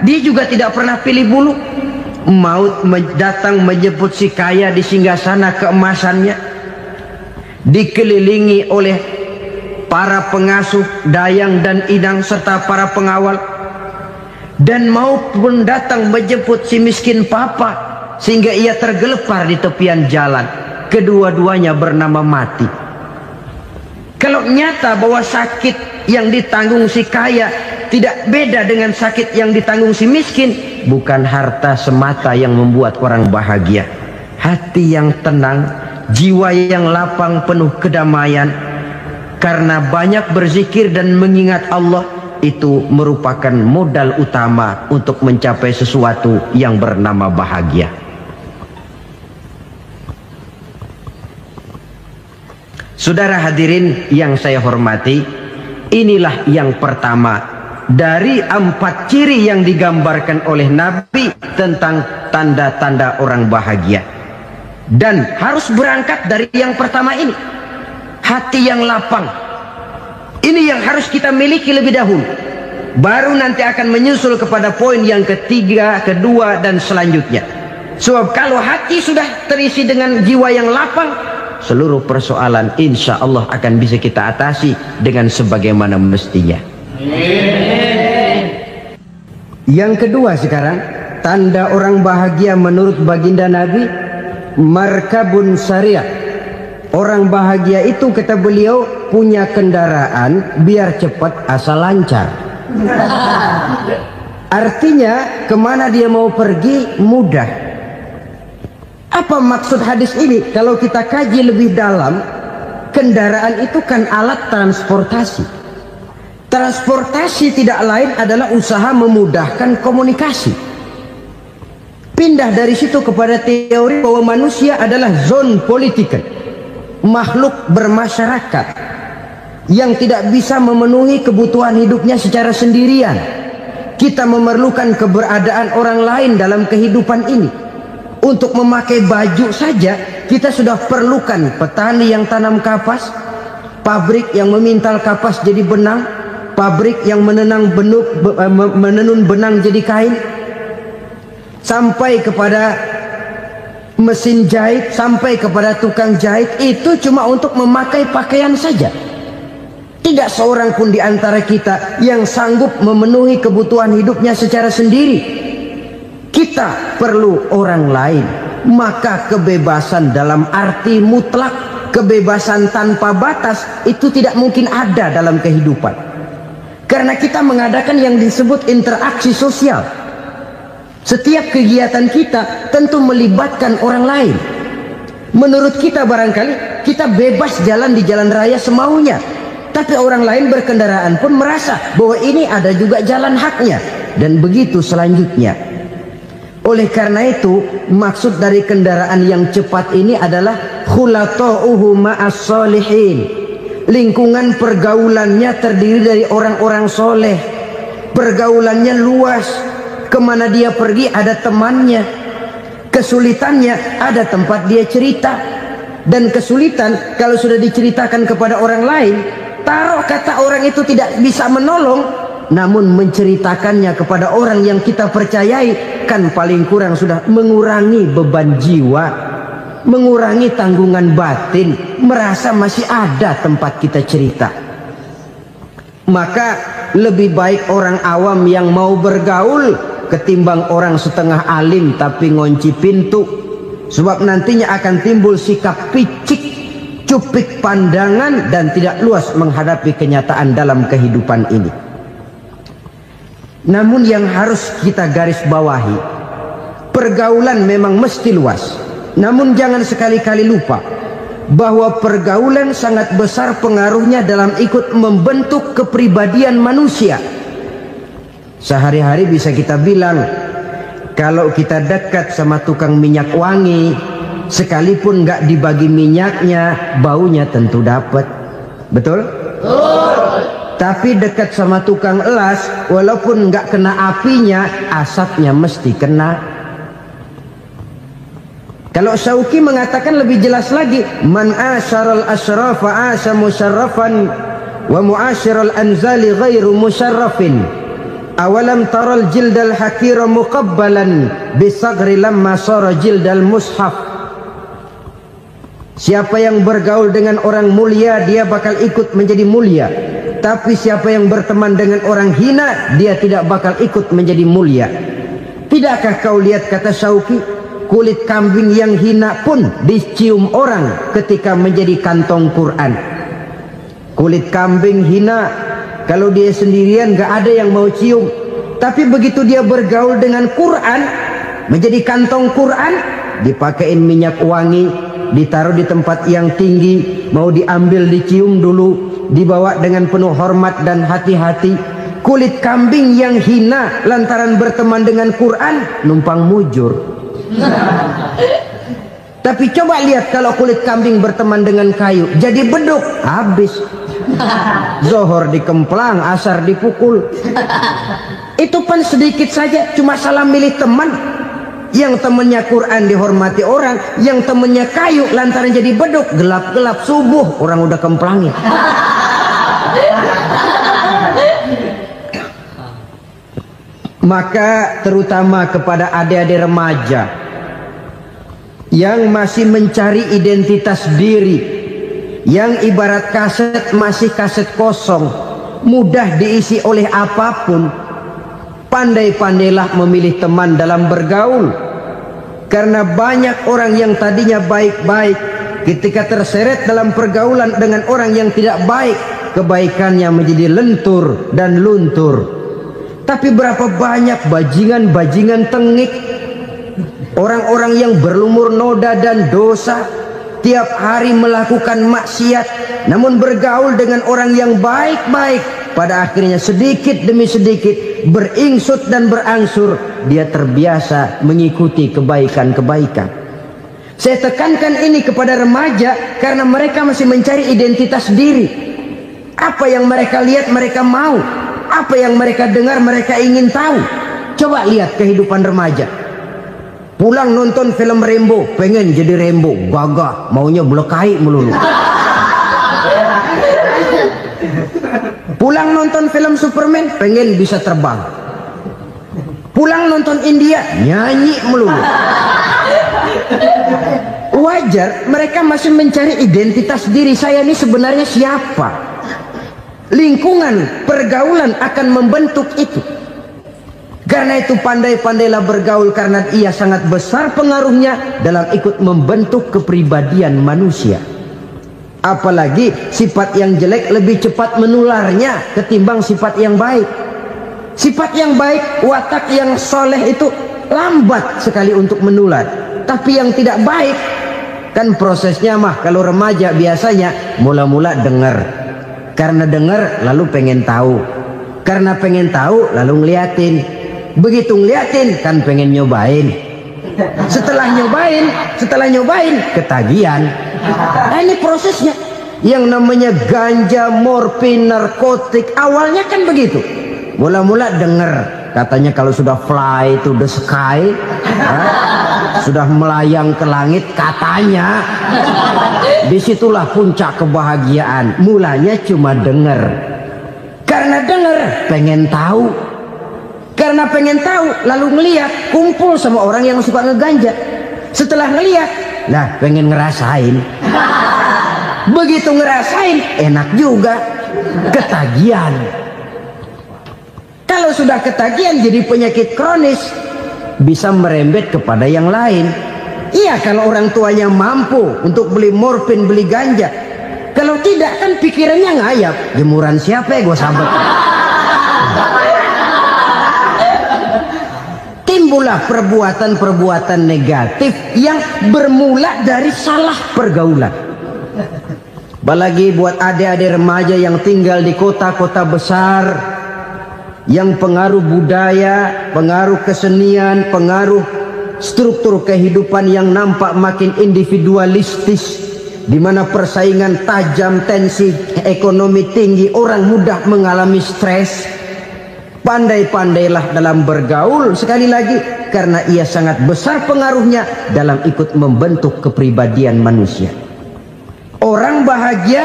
dia juga tidak pernah pilih bulu. Maut datang menjemput si kaya di singgasana keemasannya, dikelilingi oleh para pengasuh, dayang dan idang serta para pengawal. Dan maut pun datang menjemput si miskin papa, sehingga ia tergelepar di tepian jalan. Kedua-duanya bernama mati. Kalau nyata bahwa sakit yang ditanggung si kaya tidak beda dengan sakit yang ditanggung si miskin, bukan harta semata yang membuat orang bahagia. Hati yang tenang, jiwa yang lapang penuh kedamaian, karena banyak berzikir dan mengingat Allah, itu merupakan modal utama untuk mencapai sesuatu yang bernama bahagia. Saudara hadirin yang saya hormati, inilah yang pertama dari 4 ciri yang digambarkan oleh Nabi tentang tanda-tanda orang bahagia. Dan harus berangkat dari yang pertama ini, hati yang lapang. Ini yang harus kita miliki lebih dahulu. Baru nanti akan menyusul kepada poin yang ketiga, kedua, dan selanjutnya. Sebab kalau hati sudah terisi dengan jiwa yang lapang, seluruh persoalan insya Allah akan bisa kita atasi dengan sebagaimana mestinya. Yang kedua sekarang, tanda orang bahagia menurut baginda Nabi, markabun syariah. Orang bahagia itu kata beliau punya kendaraan biar cepat asal lancar. Artinya kemana dia mau pergi mudah. Apa maksud hadis ini? Kalau kita kaji lebih dalam, kendaraan itu kan alat transportasi. Transportasi tidak lain adalah usaha memudahkan komunikasi. Pindah dari situ kepada teori bahwa manusia adalah zon political, makhluk bermasyarakat yang tidak bisa memenuhi kebutuhan hidupnya secara sendirian. Kita memerlukan keberadaan orang lain dalam kehidupan ini. Untuk memakai baju saja kita sudah perlukan petani yang tanam kapas, pabrik yang memintal kapas jadi benang, pabrik yang menenun benang jadi kain, sampai kepada mesin jahit, sampai kepada tukang jahit. Itu cuma untuk memakai pakaian saja. Tidak seorang pun di antara kita yang sanggup memenuhi kebutuhan hidupnya secara sendiri. Kita perlu orang lain. Maka kebebasan dalam arti mutlak, kebebasan tanpa batas, itu tidak mungkin ada dalam kehidupan. Karena kita mengadakan yang disebut interaksi sosial. Setiap kegiatan kita tentu melibatkan orang lain. Menurut kita barangkali kita bebas jalan di jalan raya semaunya, tapi orang lain berkendaraan pun merasa bahwa ini ada juga jalan haknya, dan begitu selanjutnya. Oleh karena itu, maksud dari kendaraan yang cepat ini adalah khulata'uhu ma'as solihin. Lingkungan pergaulannya terdiri dari orang-orang soleh. Pergaulannya luas. Kemana dia pergi ada temannya. Kesulitannya ada tempat dia cerita. Dan kesulitan kalau sudah diceritakan kepada orang lain, taruh kata orang itu tidak bisa menolong, namun menceritakannya kepada orang yang kita percayai, kan paling kurang sudah mengurangi beban jiwa, mengurangi tanggungan batin, merasa masih ada tempat kita cerita. Maka lebih baik orang awam yang mau bergaul ketimbang orang setengah alim tapi ngunci pintu. Sebab nantinya akan timbul sikap picik, cupik pandangan, dan tidak luas menghadapi kenyataan dalam kehidupan ini. Namun yang harus kita garis bawahi, pergaulan memang mesti luas. Namun jangan sekali-kali lupa bahwa pergaulan sangat besar pengaruhnya dalam ikut membentuk kepribadian manusia. Sehari-hari bisa kita bilang, kalau kita dekat sama tukang minyak wangi, sekalipun nggak dibagi minyaknya, baunya tentu dapat. Betul? Tapi dekat sama tukang elas, walaupun nggak kena apinya, asapnya mesti kena. Kalau Syauqi mengatakan lebih jelas lagi, man asyaral asrafa asa musyarrafan wa muasyiral anzali ghairu musyarrafin. Awalam taral jildal hakira muqabbalan bisagri lamma sara jildal mushaf. Siapa yang bergaul dengan orang mulia, dia bakal ikut menjadi mulia. Tapi siapa yang berteman dengan orang hina, dia tidak bakal ikut menjadi mulia. Tidakkah kau lihat, kata Syauqi, kulit kambing yang hina pun dicium orang ketika menjadi kantong Quran. Kulit kambing hina, kalau dia sendirian gak ada yang mau cium. Tapi begitu dia bergaul dengan Quran, menjadi kantong Quran, dipakein minyak wangi, ditaruh di tempat yang tinggi, mau diambil dicium dulu, dibawa dengan penuh hormat dan hati-hati. Kulit kambing yang hina lantaran berteman dengan Quran, numpang mujur. Tapi coba lihat kalau kulit kambing berteman dengan kayu, jadi beduk, habis. Zohor dikemplang, asar dipukul. Itu pun sedikit saja, cuma salah milih teman. Yang temannya Quran dihormati orang, yang temannya kayu lantaran jadi beduk, gelap-gelap subuh orang udah kemplangin. Maka terutama kepada adik-adik remaja yang masih mencari identitas diri, yang ibarat kaset masih kaset kosong, mudah diisi oleh apapun. Pandai-pandailah memilih teman dalam bergaul. Karena banyak orang yang tadinya baik-baik, ketika terseret dalam pergaulan dengan orang yang tidak baik, kebaikannya menjadi lentur dan luntur. Tapi berapa banyak bajingan-bajingan tengik, orang-orang yang berlumur noda dan dosa, tiap hari melakukan maksiat, namun bergaul dengan orang yang baik-baik, pada akhirnya sedikit demi sedikit beringsut dan berangsur dia terbiasa mengikuti kebaikan-kebaikan. Saya tekankan ini kepada remaja karena mereka masih mencari identitas diri. Apa yang mereka lihat mereka mau, apa yang mereka dengar mereka ingin tahu. Coba lihat kehidupan remaja. Pulang nonton film Rambo, pengen jadi Rambo, gagah, maunya melekai melulu. Pulang nonton film Superman, pengen bisa terbang. Pulang nonton India, nyanyi melulu. Wajar, mereka masih mencari identitas diri. Saya ini sebenarnya siapa? Lingkungan, pergaulan akan membentuk itu. Karena itu pandai-pandailah bergaul, karena ia sangat besar pengaruhnya dalam ikut membentuk kepribadian manusia. Apalagi sifat yang jelek lebih cepat menularnya ketimbang sifat yang baik. Sifat yang baik, watak yang soleh itu lambat sekali untuk menular. Tapi yang tidak baik, kan prosesnya mah kalau remaja biasanya mula-mula dengar. Karena dengar lalu pengen tahu. Karena pengen tahu lalu ngeliatin. Begitu ngeliatin kan pengen nyobain. Setelah nyobain ketagihan. Nah, ini prosesnya. Yang namanya ganja, morfin, narkotik awalnya kan begitu. Mula-mula denger katanya kalau sudah fly to the sky, sudah melayang ke langit katanya, disitulah puncak kebahagiaan. Mulanya cuma denger. Karena denger pengen tahu. Karena pengen tahu lalu ngeliat, kumpul sama orang yang suka ngeganja. Setelah ngeliat, nah pengen ngerasain. Begitu ngerasain enak juga, ketagihan. Kalau sudah ketagihan jadi penyakit kronis, bisa merembet kepada yang lain. Iya, kalau orang tuanya mampu untuk beli morfin, beli ganja. Kalau tidak kan pikirannya ngayap, jemuran siapa ya gue sabet. Timbullah perbuatan-perbuatan negatif yang bermula dari salah pergaulan. Apalagi buat adik-adik remaja yang tinggal di kota-kota besar, yang pengaruh budaya, pengaruh kesenian, pengaruh struktur kehidupan yang nampak makin individualistis, di mana persaingan tajam, tensi ekonomi tinggi, orang mudah mengalami stres. Pandai-pandailah dalam bergaul, sekali lagi, karena ia sangat besar pengaruhnya dalam ikut membentuk kepribadian manusia. Orang bahagia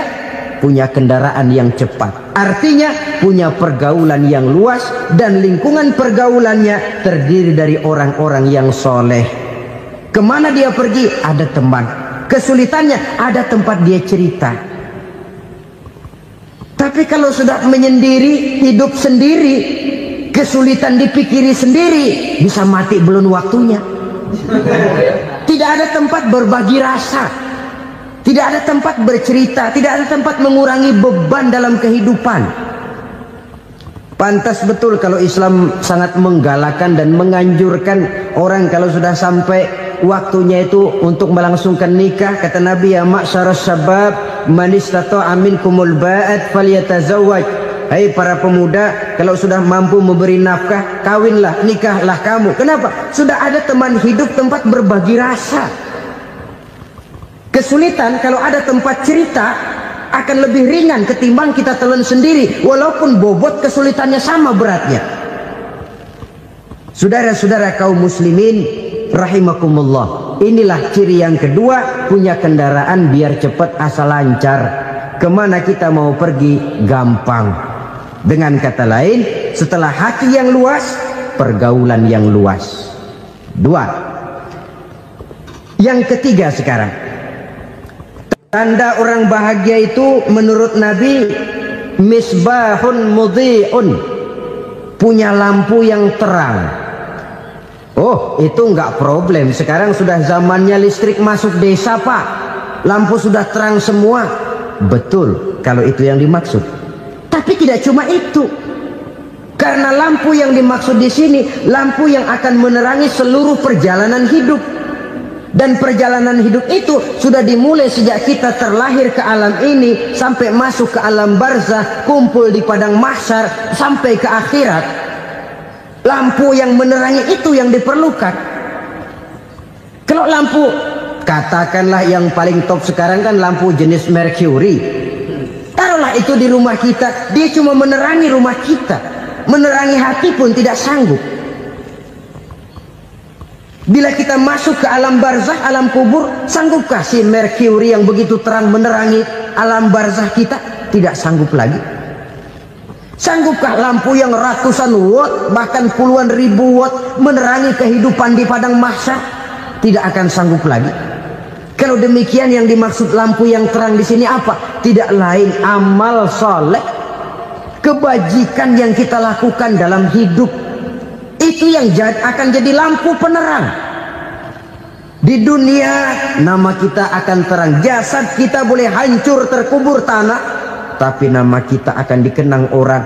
punya kendaraan yang cepat, artinya punya pergaulan yang luas, dan lingkungan pergaulannya terdiri dari orang-orang yang soleh. Kemana dia pergi ada teman, kesulitannya ada tempat dia cerita. Tapi kalau sudah menyendiri, hidup sendiri, kesulitan dipikiri sendiri, bisa mati belum waktunya. Tidak ada tempat berbagi rasa, tidak ada tempat bercerita, tidak ada tempat mengurangi beban dalam kehidupan. Pantas betul kalau Islam sangat menggalakkan dan menganjurkan orang kalau sudah sampai waktunya itu untuk melangsungkan nikah. Kata Nabi, ya ma'syaras syabab man istata'a minkumul ba'at falyatazawwaj. Hai para pemuda, kalau sudah mampu memberi nafkah, kawinlah, nikahlah kamu. Kenapa? Sudah ada teman hidup, tempat berbagi rasa. Kesulitan kalau ada tempat cerita akan lebih ringan ketimbang kita telan sendiri, walaupun bobot kesulitannya sama beratnya. Saudara-saudara kaum muslimin rahimakumullah, inilah ciri yang kedua, punya kendaraan biar cepat asal lancar. Kemana kita mau pergi gampang. Dengan kata lain, setelah hati yang luas, pergaulan yang luas. Dua. Yang ketiga sekarang, tanda orang bahagia itu menurut Nabi misbahun mudhi'un, punya lampu yang terang. Oh, itu enggak problem. Sekarang sudah zamannya listrik masuk desa, Pak. Lampu sudah terang semua. Betul, kalau itu yang dimaksud. Tapi tidak cuma itu. Karena lampu yang dimaksud di sini, lampu yang akan menerangi seluruh perjalanan hidup. Dan perjalanan hidup itu sudah dimulai sejak kita terlahir ke alam ini, sampai masuk ke alam barzah, kumpul di padang mahsyar, sampai ke akhirat. Lampu yang menerangi itu yang diperlukan. Kalau lampu, katakanlah yang paling top sekarang kan lampu jenis Mercury. Taruhlah itu di rumah kita, dia cuma menerangi rumah kita, menerangi hati pun tidak sanggup. Bila kita masuk ke alam barzah, alam kubur, sanggupkah si Mercury yang begitu terang menerangi alam barzah kita? Tidak sanggup lagi. Sanggupkah lampu yang ratusan watt, bahkan puluhan ribu watt menerangi kehidupan di padang mahsyar? Tidak akan sanggup lagi. Kalau demikian, yang dimaksud lampu yang terang di sini apa? Tidak lain amal soleh, kebajikan yang kita lakukan dalam hidup. Itu yang akan jadi lampu penerang. Di dunia nama kita akan terang. Jasad kita boleh hancur terkubur tanah, tapi nama kita akan dikenang orang.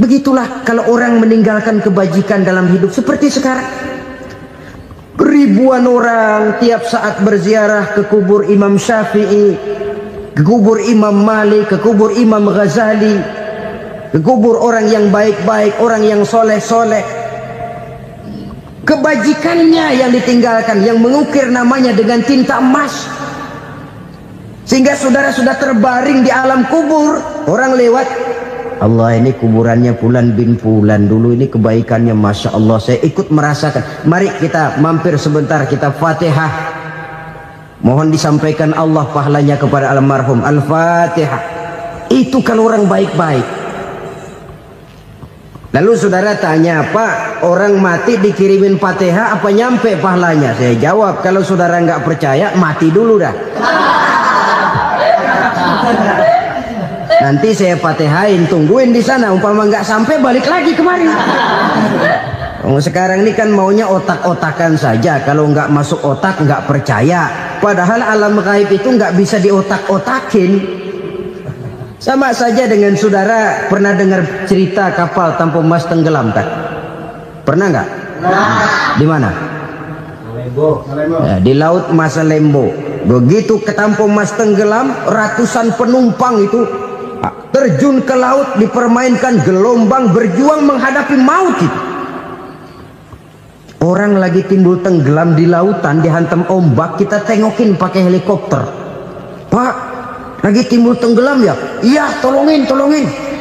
Begitulah kalau orang meninggalkan kebajikan dalam hidup seperti sekarang. Ribuan orang tiap saat berziarah ke kubur Imam Syafi'i, ke kubur Imam Malik, ke kubur Imam Ghazali, ke kubur orang yang baik-baik, orang yang soleh-soleh. Kebajikannya yang ditinggalkan, yang mengukir namanya dengan tinta emas. Sehingga saudara sudah terbaring di alam kubur, orang lewat, Allah, ini kuburannya Fulan bin Fulan, dulu ini kebaikannya Masya Allah, saya ikut merasakan. Mari kita mampir sebentar, kita Fatihah. Mohon disampaikan Allah pahalanya kepada almarhum. Al-Fatihah. Itu kalau orang baik-baik. Lalu saudara tanya, Pak, orang mati dikirimin Fatihah apa nyampe pahalanya? Saya jawab, kalau saudara nggak percaya, mati dulu dah. Nanti saya Fatihain, tungguin di sana. Umpama nggak sampai, balik lagi kemari. Sekarang ini kan maunya otak-otakan saja. Kalau nggak masuk otak, nggak percaya. Padahal alam gaib itu nggak bisa diotak-otakin. Sama saja dengan saudara pernah dengar cerita kapal Tampo Mas tenggelam kan? Pernah nggak? Di mana? Ya, di laut Masalembo. Begitu ke Tampo Mas tenggelam, ratusan penumpang itu terjun ke laut, dipermainkan gelombang, berjuang menghadapi maut itu. Orang lagi timbul tenggelam di lautan, dihantam ombak, kita tengokin pakai helikopter. Pak, lagi timbul tenggelam ya? Iya, tolongin.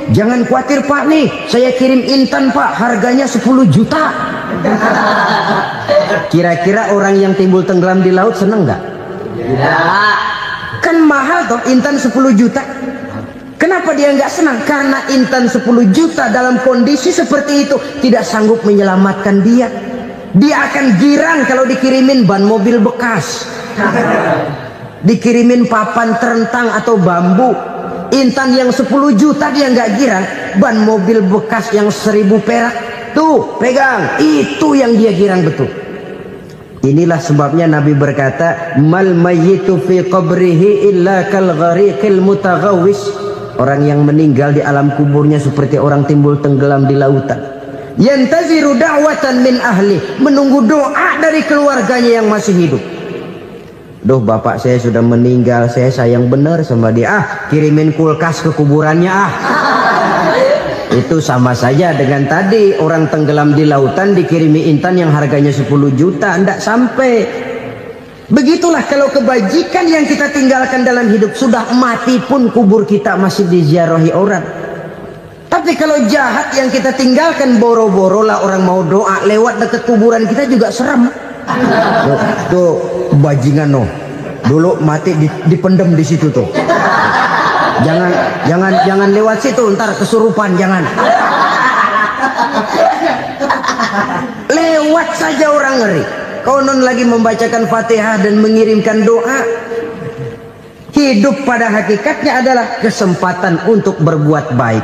Jangan khawatir Pak, nih saya kirim intan Pak, harganya 10 juta. Kira-kira orang yang timbul tenggelam di laut seneng nggak? Ya. Kan mahal toh intan 10 juta. Kenapa dia nggak senang? Karena intan 10 juta dalam kondisi seperti itu tidak sanggup menyelamatkan dia. Dia akan girang kalau dikirimin ban mobil bekas, dikirimin papan terentang atau bambu. Intan yang 10 juta dia nggak girang. Ban mobil bekas yang 1000 perak, tuh pegang, itu yang dia girang betul. Inilah sebabnya Nabi berkata, mal mayyitu fi qabrihi illa kal ghariqil mutaghawwis. Orang yang meninggal di alam kuburnya seperti orang timbul tenggelam di lautan. Yantaziru da'watan min ahli, menunggu doa dari keluarganya yang masih hidup. Duh, bapak saya sudah meninggal, saya sayang benar sama dia. Kirimin kulkas ke kuburannya Itu sama saja dengan tadi orang tenggelam di lautan dikirimi intan yang harganya 10 juta, tidak sampai. Begitulah kalau kebajikan yang kita tinggalkan dalam hidup, sudah mati pun kubur kita masih diziarahi orang. Tapi kalau jahat yang kita tinggalkan, boro-boro lah orang mau doa lewat dekat kuburan kita juga serem. Tuh bajingan no, dulu mati dipendem di situ tuh. Jangan lewat situ, ntar kesurupan, jangan. Lewat saja orang ngeri. Konon lagi membacakan Fatihah dan mengirimkan doa. Hidup pada hakikatnya adalah kesempatan untuk berbuat baik.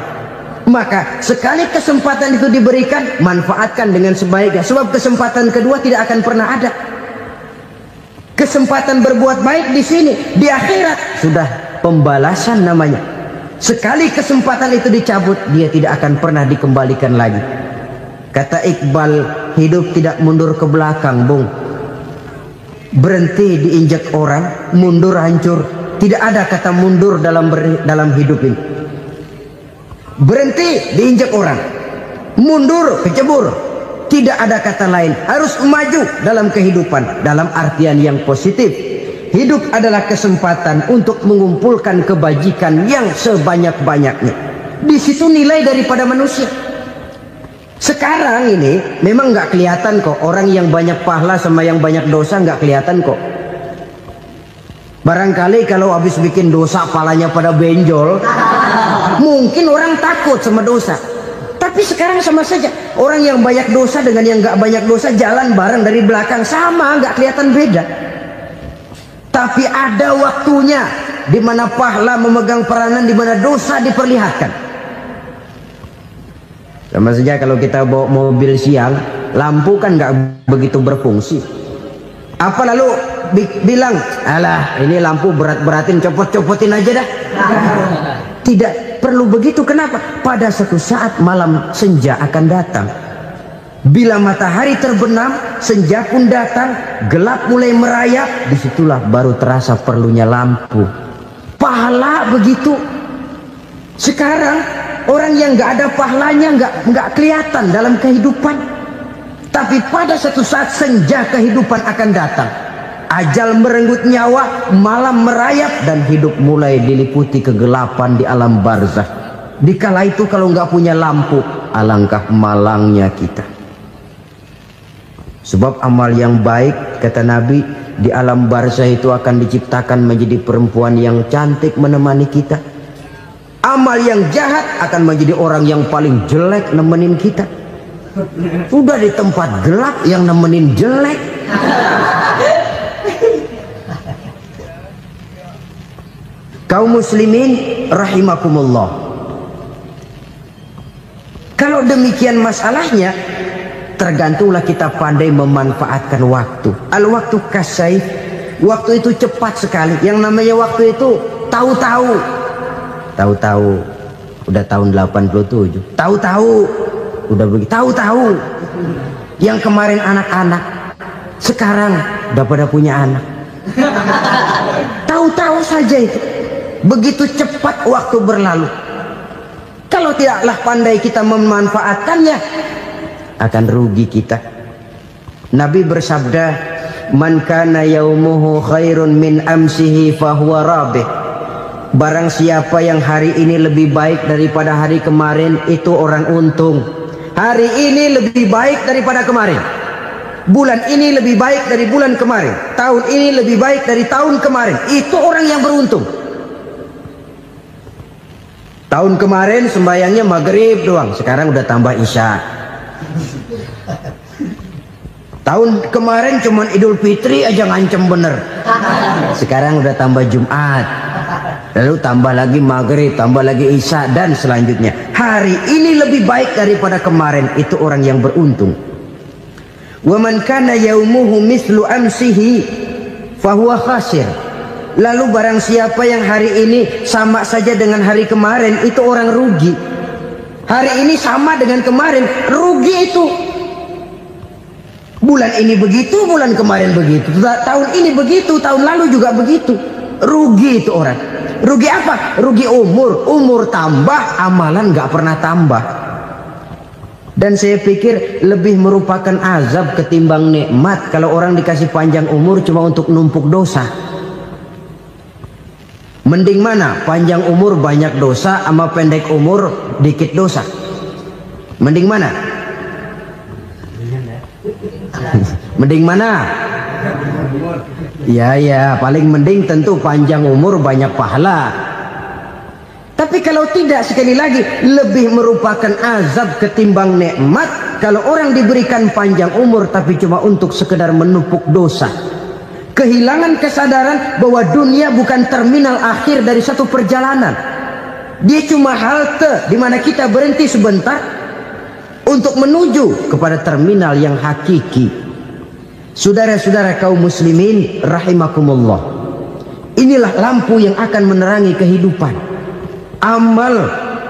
Maka sekali kesempatan itu diberikan, manfaatkan dengan sebaiknya. Sebab kesempatan kedua tidak akan pernah ada. Kesempatan berbuat baik di sini, di akhirat sudah pembalasan namanya. Sekali kesempatan itu dicabut, dia tidak akan pernah dikembalikan lagi. Kata Iqbal, hidup tidak mundur ke belakang, Bung. Berhenti diinjak orang, mundur hancur. Tidak ada kata mundur dalam hidup ini. Berhenti diinjak orang, mundur kecebur. Tidak ada kata lain. Harus maju dalam kehidupan dalam artian yang positif. Hidup adalah kesempatan untuk mengumpulkan kebajikan yang sebanyak-banyaknya. Di situ nilai daripada manusia. Sekarang ini memang nggak kelihatan kok, orang yang banyak pahala sama yang banyak dosa nggak kelihatan kok. Barangkali kalau habis bikin dosa palanya pada benjol, mungkin orang takut sama dosa. Tapi sekarang sama saja, orang yang banyak dosa dengan yang nggak banyak dosa jalan bareng dari belakang, sama, nggak kelihatan beda. Tapi ada waktunya di mana pahala memegang peranan, di mana dosa diperlihatkan. Sama saja kalau kita bawa mobil siang, lampu kan nggak begitu berfungsi. Apa lalu bilang, alah ini lampu berat-beratin, copot-copotin aja dah. Tidak perlu begitu. Kenapa? Pada suatu saat malam senja akan datang. Bila matahari terbenam, senja pun datang, gelap mulai merayap. Disitulah baru terasa perlunya lampu. Pahala begitu. Sekarang orang yang nggak ada pahalanya nggak kelihatan dalam kehidupan. Tapi pada suatu saat senja kehidupan akan datang. Ajal merenggut nyawa, malam merayap, dan hidup mulai diliputi kegelapan di alam barzah. Dikala itu kalau nggak punya lampu, alangkah malangnya kita. Sebab amal yang baik, kata Nabi, di alam barzah itu akan diciptakan menjadi perempuan yang cantik menemani kita. Amal yang jahat akan menjadi orang yang paling jelek nemenin kita. Udah di tempat gelap yang nemenin jelek. Kaum muslimin rahimakumullah. Kalau demikian masalahnya, tergantunglah kita pandai memanfaatkan waktu. Al-waktu kasayf. Waktu itu cepat sekali. Yang namanya waktu itu tahu-tahu. Tahu-tahu. Udah tahun 87. Tahu-tahu. Udah begitu. Tahu-tahu. Yang kemarin anak-anak, sekarang udah pada punya anak. Tahu-tahu saja itu. Begitu cepat waktu berlalu. Kalau tidaklah pandai kita memanfaatkannya, akan rugi kita. Nabi bersabda, "Man kana yaumuhu khairun min amsihi fahuwa rabih." Barang siapa yang hari ini lebih baik daripada hari kemarin, itu orang untung. Hari ini lebih baik daripada kemarin. Bulan ini lebih baik dari bulan kemarin. Tahun ini lebih baik dari tahun kemarin. Itu orang yang beruntung. Tahun kemarin sembayangnya maghrib doang, sekarang udah tambah isya. Tahun kemarin cuman Idul Fitri aja ngancem bener, sekarang udah tambah Jumat, lalu tambah lagi maghrib, tambah lagi isya, dan selanjutnya. Hari ini lebih baik daripada kemarin, itu orang yang beruntung. Wa man kana yaumuhu mislu amsihi fahuwa khasir. Lalu barang siapa yang hari ini sama saja dengan hari kemarin, itu orang rugi. Hari ini sama dengan kemarin, rugi itu. Bulan ini begitu, bulan kemarin begitu, tahun ini begitu, tahun lalu juga begitu. Rugi itu orang. Rugi apa? Rugi umur. Umur tambah, amalan gak pernah tambah. Dan saya pikir lebih merupakan azab ketimbang nikmat kalau orang dikasih panjang umur cuma untuk numpuk dosa. Mending mana? Panjang umur banyak dosa sama pendek umur dikit dosa? Mending mana? Mending mana? Ya, paling mending tentu panjang umur banyak pahala. Tapi kalau tidak, sekali lagi, lebih merupakan azab ketimbang nikmat kalau orang diberikan panjang umur tapi cuma untuk sekedar menumpuk dosa. Kehilangan kesadaran bahwa dunia bukan terminal akhir dari satu perjalanan. Dia cuma halte di mana kita berhenti sebentar untuk menuju kepada terminal yang hakiki. Saudara-saudara kaum muslimin rahimakumullah, inilah lampu yang akan menerangi kehidupan, amal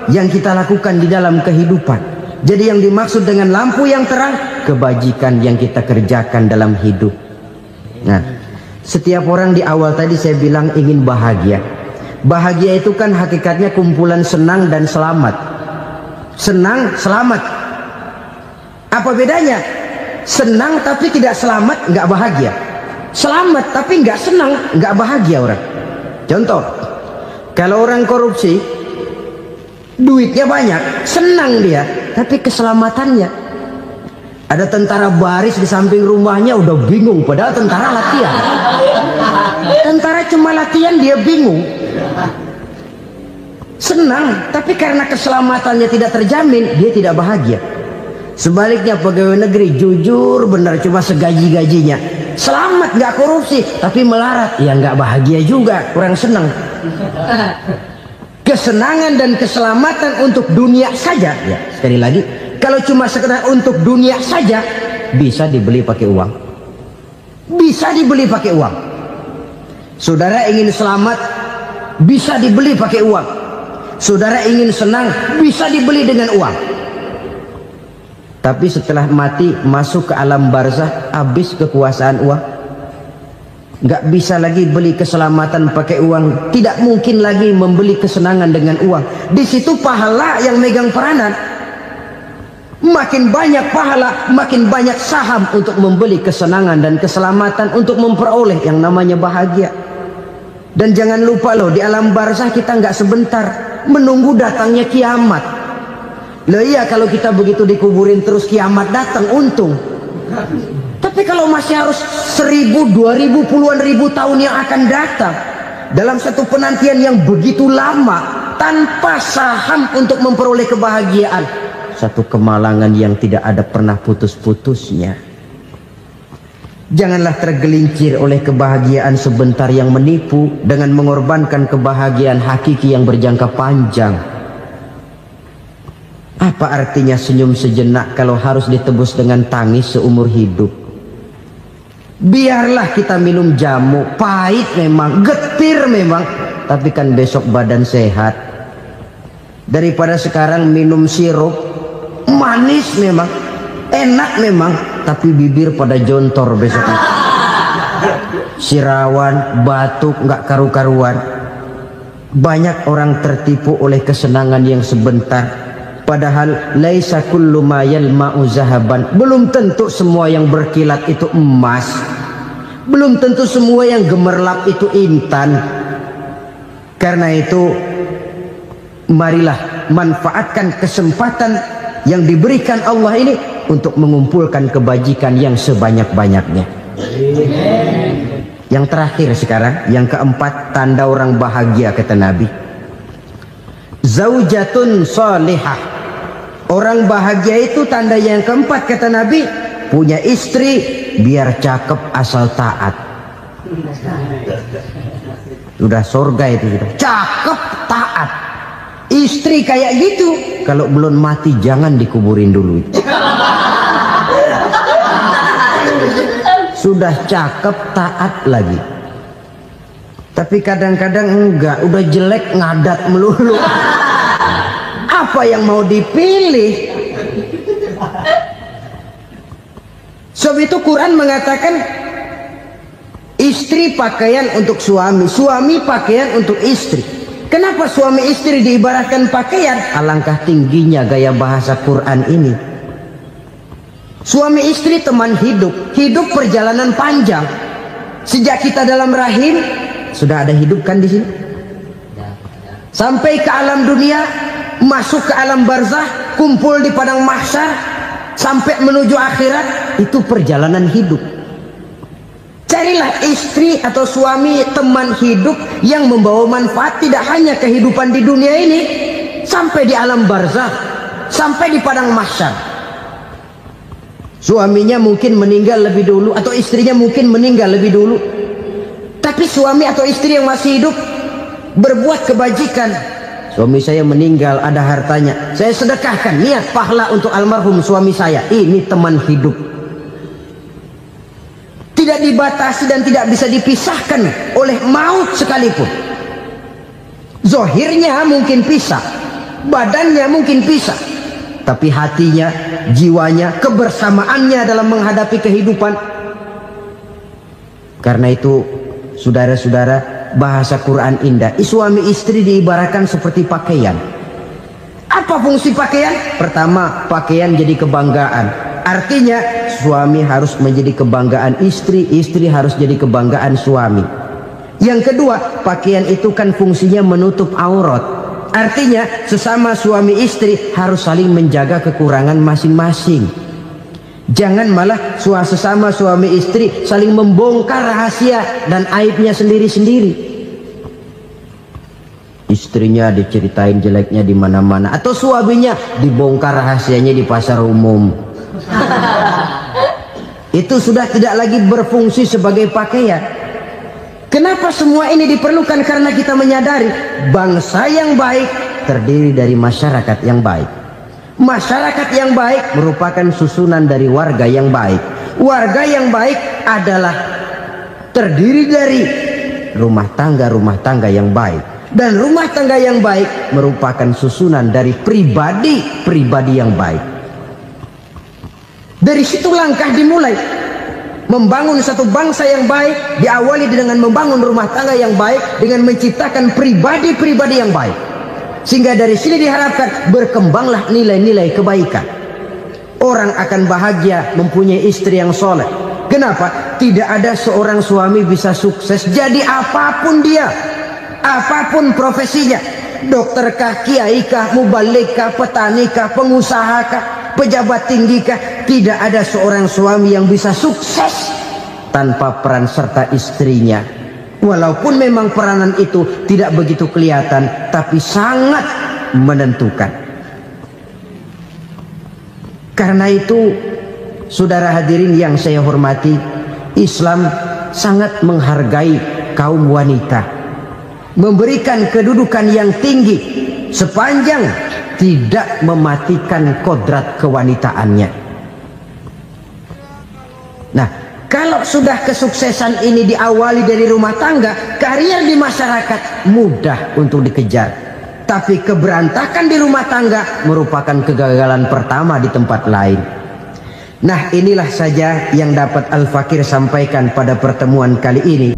yang kita lakukan di dalam kehidupan. Jadi yang dimaksud dengan lampu yang terang, kebajikan yang kita kerjakan dalam hidup. Nah, setiap orang di awal tadi saya bilang ingin bahagia. Bahagia itu kan hakikatnya kumpulan senang dan selamat. Senang, selamat. Apa bedanya? Senang tapi tidak selamat, nggak bahagia. Selamat tapi nggak senang, nggak bahagia orang. Contoh, kalau orang korupsi, duitnya banyak, senang dia, tapi keselamatannya. Ada tentara baris di samping rumahnya udah bingung, padahal tentara latihan. Tentara cuma latihan, dia bingung. Senang, tapi karena keselamatannya tidak terjamin, dia tidak bahagia. Sebaliknya pegawai negeri jujur benar, cuma segaji-gajinya, selamat nggak korupsi, tapi melarat, ya nggak bahagia juga, kurang senang. Kesenangan dan keselamatan untuk dunia saja, ya sekali lagi, kalau cuma sekedar untuk dunia saja, bisa dibeli pakai uang. Bisa dibeli pakai uang. Saudara ingin selamat, bisa dibeli pakai uang. Saudara ingin senang, bisa dibeli dengan uang. Tapi setelah mati, masuk ke alam barzah, habis kekuasaan uang. Nggak bisa lagi beli keselamatan pakai uang. Tidak mungkin lagi membeli kesenangan dengan uang. Di situ pahala yang megang peranan. Makin banyak pahala, makin banyak saham untuk membeli kesenangan dan keselamatan, untuk memperoleh yang namanya bahagia. Dan jangan lupa loh, di alam barzah kita nggak sebentar, menunggu datangnya kiamat. Loh iya, kalau kita begitu dikuburin terus kiamat datang, untung. Tapi kalau masih harus 1000, 2000, puluhan ribu tahun yang akan datang, dalam satu penantian yang begitu lama, tanpa saham untuk memperoleh kebahagiaan, satu kemalangan yang tidak ada pernah putus-putusnya. Janganlah tergelincir oleh kebahagiaan sebentar yang menipu dengan mengorbankan kebahagiaan hakiki yang berjangka panjang. Apa artinya senyum sejenak kalau harus ditebus dengan tangis seumur hidup? Biarlah kita minum jamu, pahit memang, getir memang, tapi kan besok badan sehat. Daripada sekarang minum sirup, manis memang, enak memang, tapi bibir pada jontor besoknya. Sirawan, batuk, nggak karu-karuan. Banyak orang tertipu oleh kesenangan yang sebentar, padahal laisa kullu ma yalma'u zahaban. Belum tentu semua yang berkilat itu emas. Belum tentu semua yang gemerlap itu intan. Karena itu, marilah manfaatkan kesempatan yang diberikan Allah ini untuk mengumpulkan kebajikan yang sebanyak-banyaknya. Yang terakhir sekarang, yang keempat, tanda orang bahagia kata Nabi. Zaujatun salihah. Orang bahagia itu tanda yang keempat kata Nabi, punya istri biar cakep asal taat. Sudah surga itu sudah. Cakep taat. Istri kayak gitu, kalau belum mati jangan dikuburin dulu. Sudah cakep taat lagi. Tapi kadang-kadang enggak, udah jelek ngadat melulu. Apa yang mau dipilih? Sebab itu Quran mengatakan istri pakaian untuk suami, suami pakaian untuk istri. Kenapa suami istri diibaratkan pakaian? Alangkah tingginya gaya bahasa Quran ini. Suami istri teman hidup, hidup perjalanan panjang. Sejak kita dalam rahim sudah ada hidup kan di sini. Sampai ke alam dunia, masuk ke alam barzah, kumpul di padang mahsyar, sampai menuju akhirat, itu perjalanan hidup. Carilah istri atau suami teman hidup yang membawa manfaat tidak hanya kehidupan di dunia ini, sampai di alam barzah, sampai di padang mahsyar. Suaminya mungkin meninggal lebih dulu atau istrinya mungkin meninggal lebih dulu. Tapi suami atau istri yang masih hidup berbuat kebajikan. Suami saya meninggal, ada hartanya, saya sedekahkan, niat pahala untuk almarhum suami saya. Ini teman hidup. Tidak dibatasi dan tidak bisa dipisahkan oleh maut sekalipun. Zohirnya mungkin pisah, badannya mungkin pisah, tapi hatinya, jiwanya, kebersamaannya dalam menghadapi kehidupan. Karena itu, saudara-saudara, bahasa Quran indah. Suami istri diibaratkan seperti pakaian. Apa fungsi pakaian? Pertama, pakaian jadi kebanggaan. Artinya suami harus menjadi kebanggaan istri, istri harus jadi kebanggaan suami. Yang kedua, pakaian itu kan fungsinya menutup aurat. Artinya sesama suami istri harus saling menjaga kekurangan masing-masing. Jangan malah sesama suami istri saling membongkar rahasia dan aibnya sendiri-sendiri. Istrinya diceritain jeleknya di mana-mana, atau suaminya dibongkar rahasianya di pasar umum. Itu sudah tidak lagi berfungsi sebagai pakaian. Kenapa semua ini diperlukan? Karena kita menyadari bangsa yang baik terdiri dari masyarakat yang baik. Masyarakat yang baik merupakan susunan dari warga yang baik. Warga yang baik adalah terdiri dari rumah tangga yang baik. Dan rumah tangga yang baik merupakan susunan dari pribadi-pribadi yang baik. Dari situ langkah dimulai. Membangun satu bangsa yang baik diawali dengan membangun rumah tangga yang baik, dengan menciptakan pribadi-pribadi yang baik. Sehingga dari sini diharapkan berkembanglah nilai-nilai kebaikan. Orang akan bahagia mempunyai istri yang soleh. Kenapa? Tidak ada seorang suami bisa sukses jadi apapun dia, apapun profesinya. Dokterkah, kiaikah, mubalikah, petanikah, pengusahakah, pejabat tinggikah. Tidak ada seorang suami yang bisa sukses tanpa peran serta istrinya. Walaupun memang peranan itu tidak begitu kelihatan, tapi sangat menentukan. Karena itu, saudara hadirin yang saya hormati, Islam sangat menghargai kaum wanita, memberikan kedudukan yang tinggi sepanjang tidak mematikan kodrat kewanitaannya. Nah, kalau sudah kesuksesan ini diawali dari rumah tangga, karier di masyarakat mudah untuk dikejar. Tapi keberantakan di rumah tangga merupakan kegagalan pertama di tempat lain. Nah, inilah saja yang dapat Al-Fakir sampaikan pada pertemuan kali ini.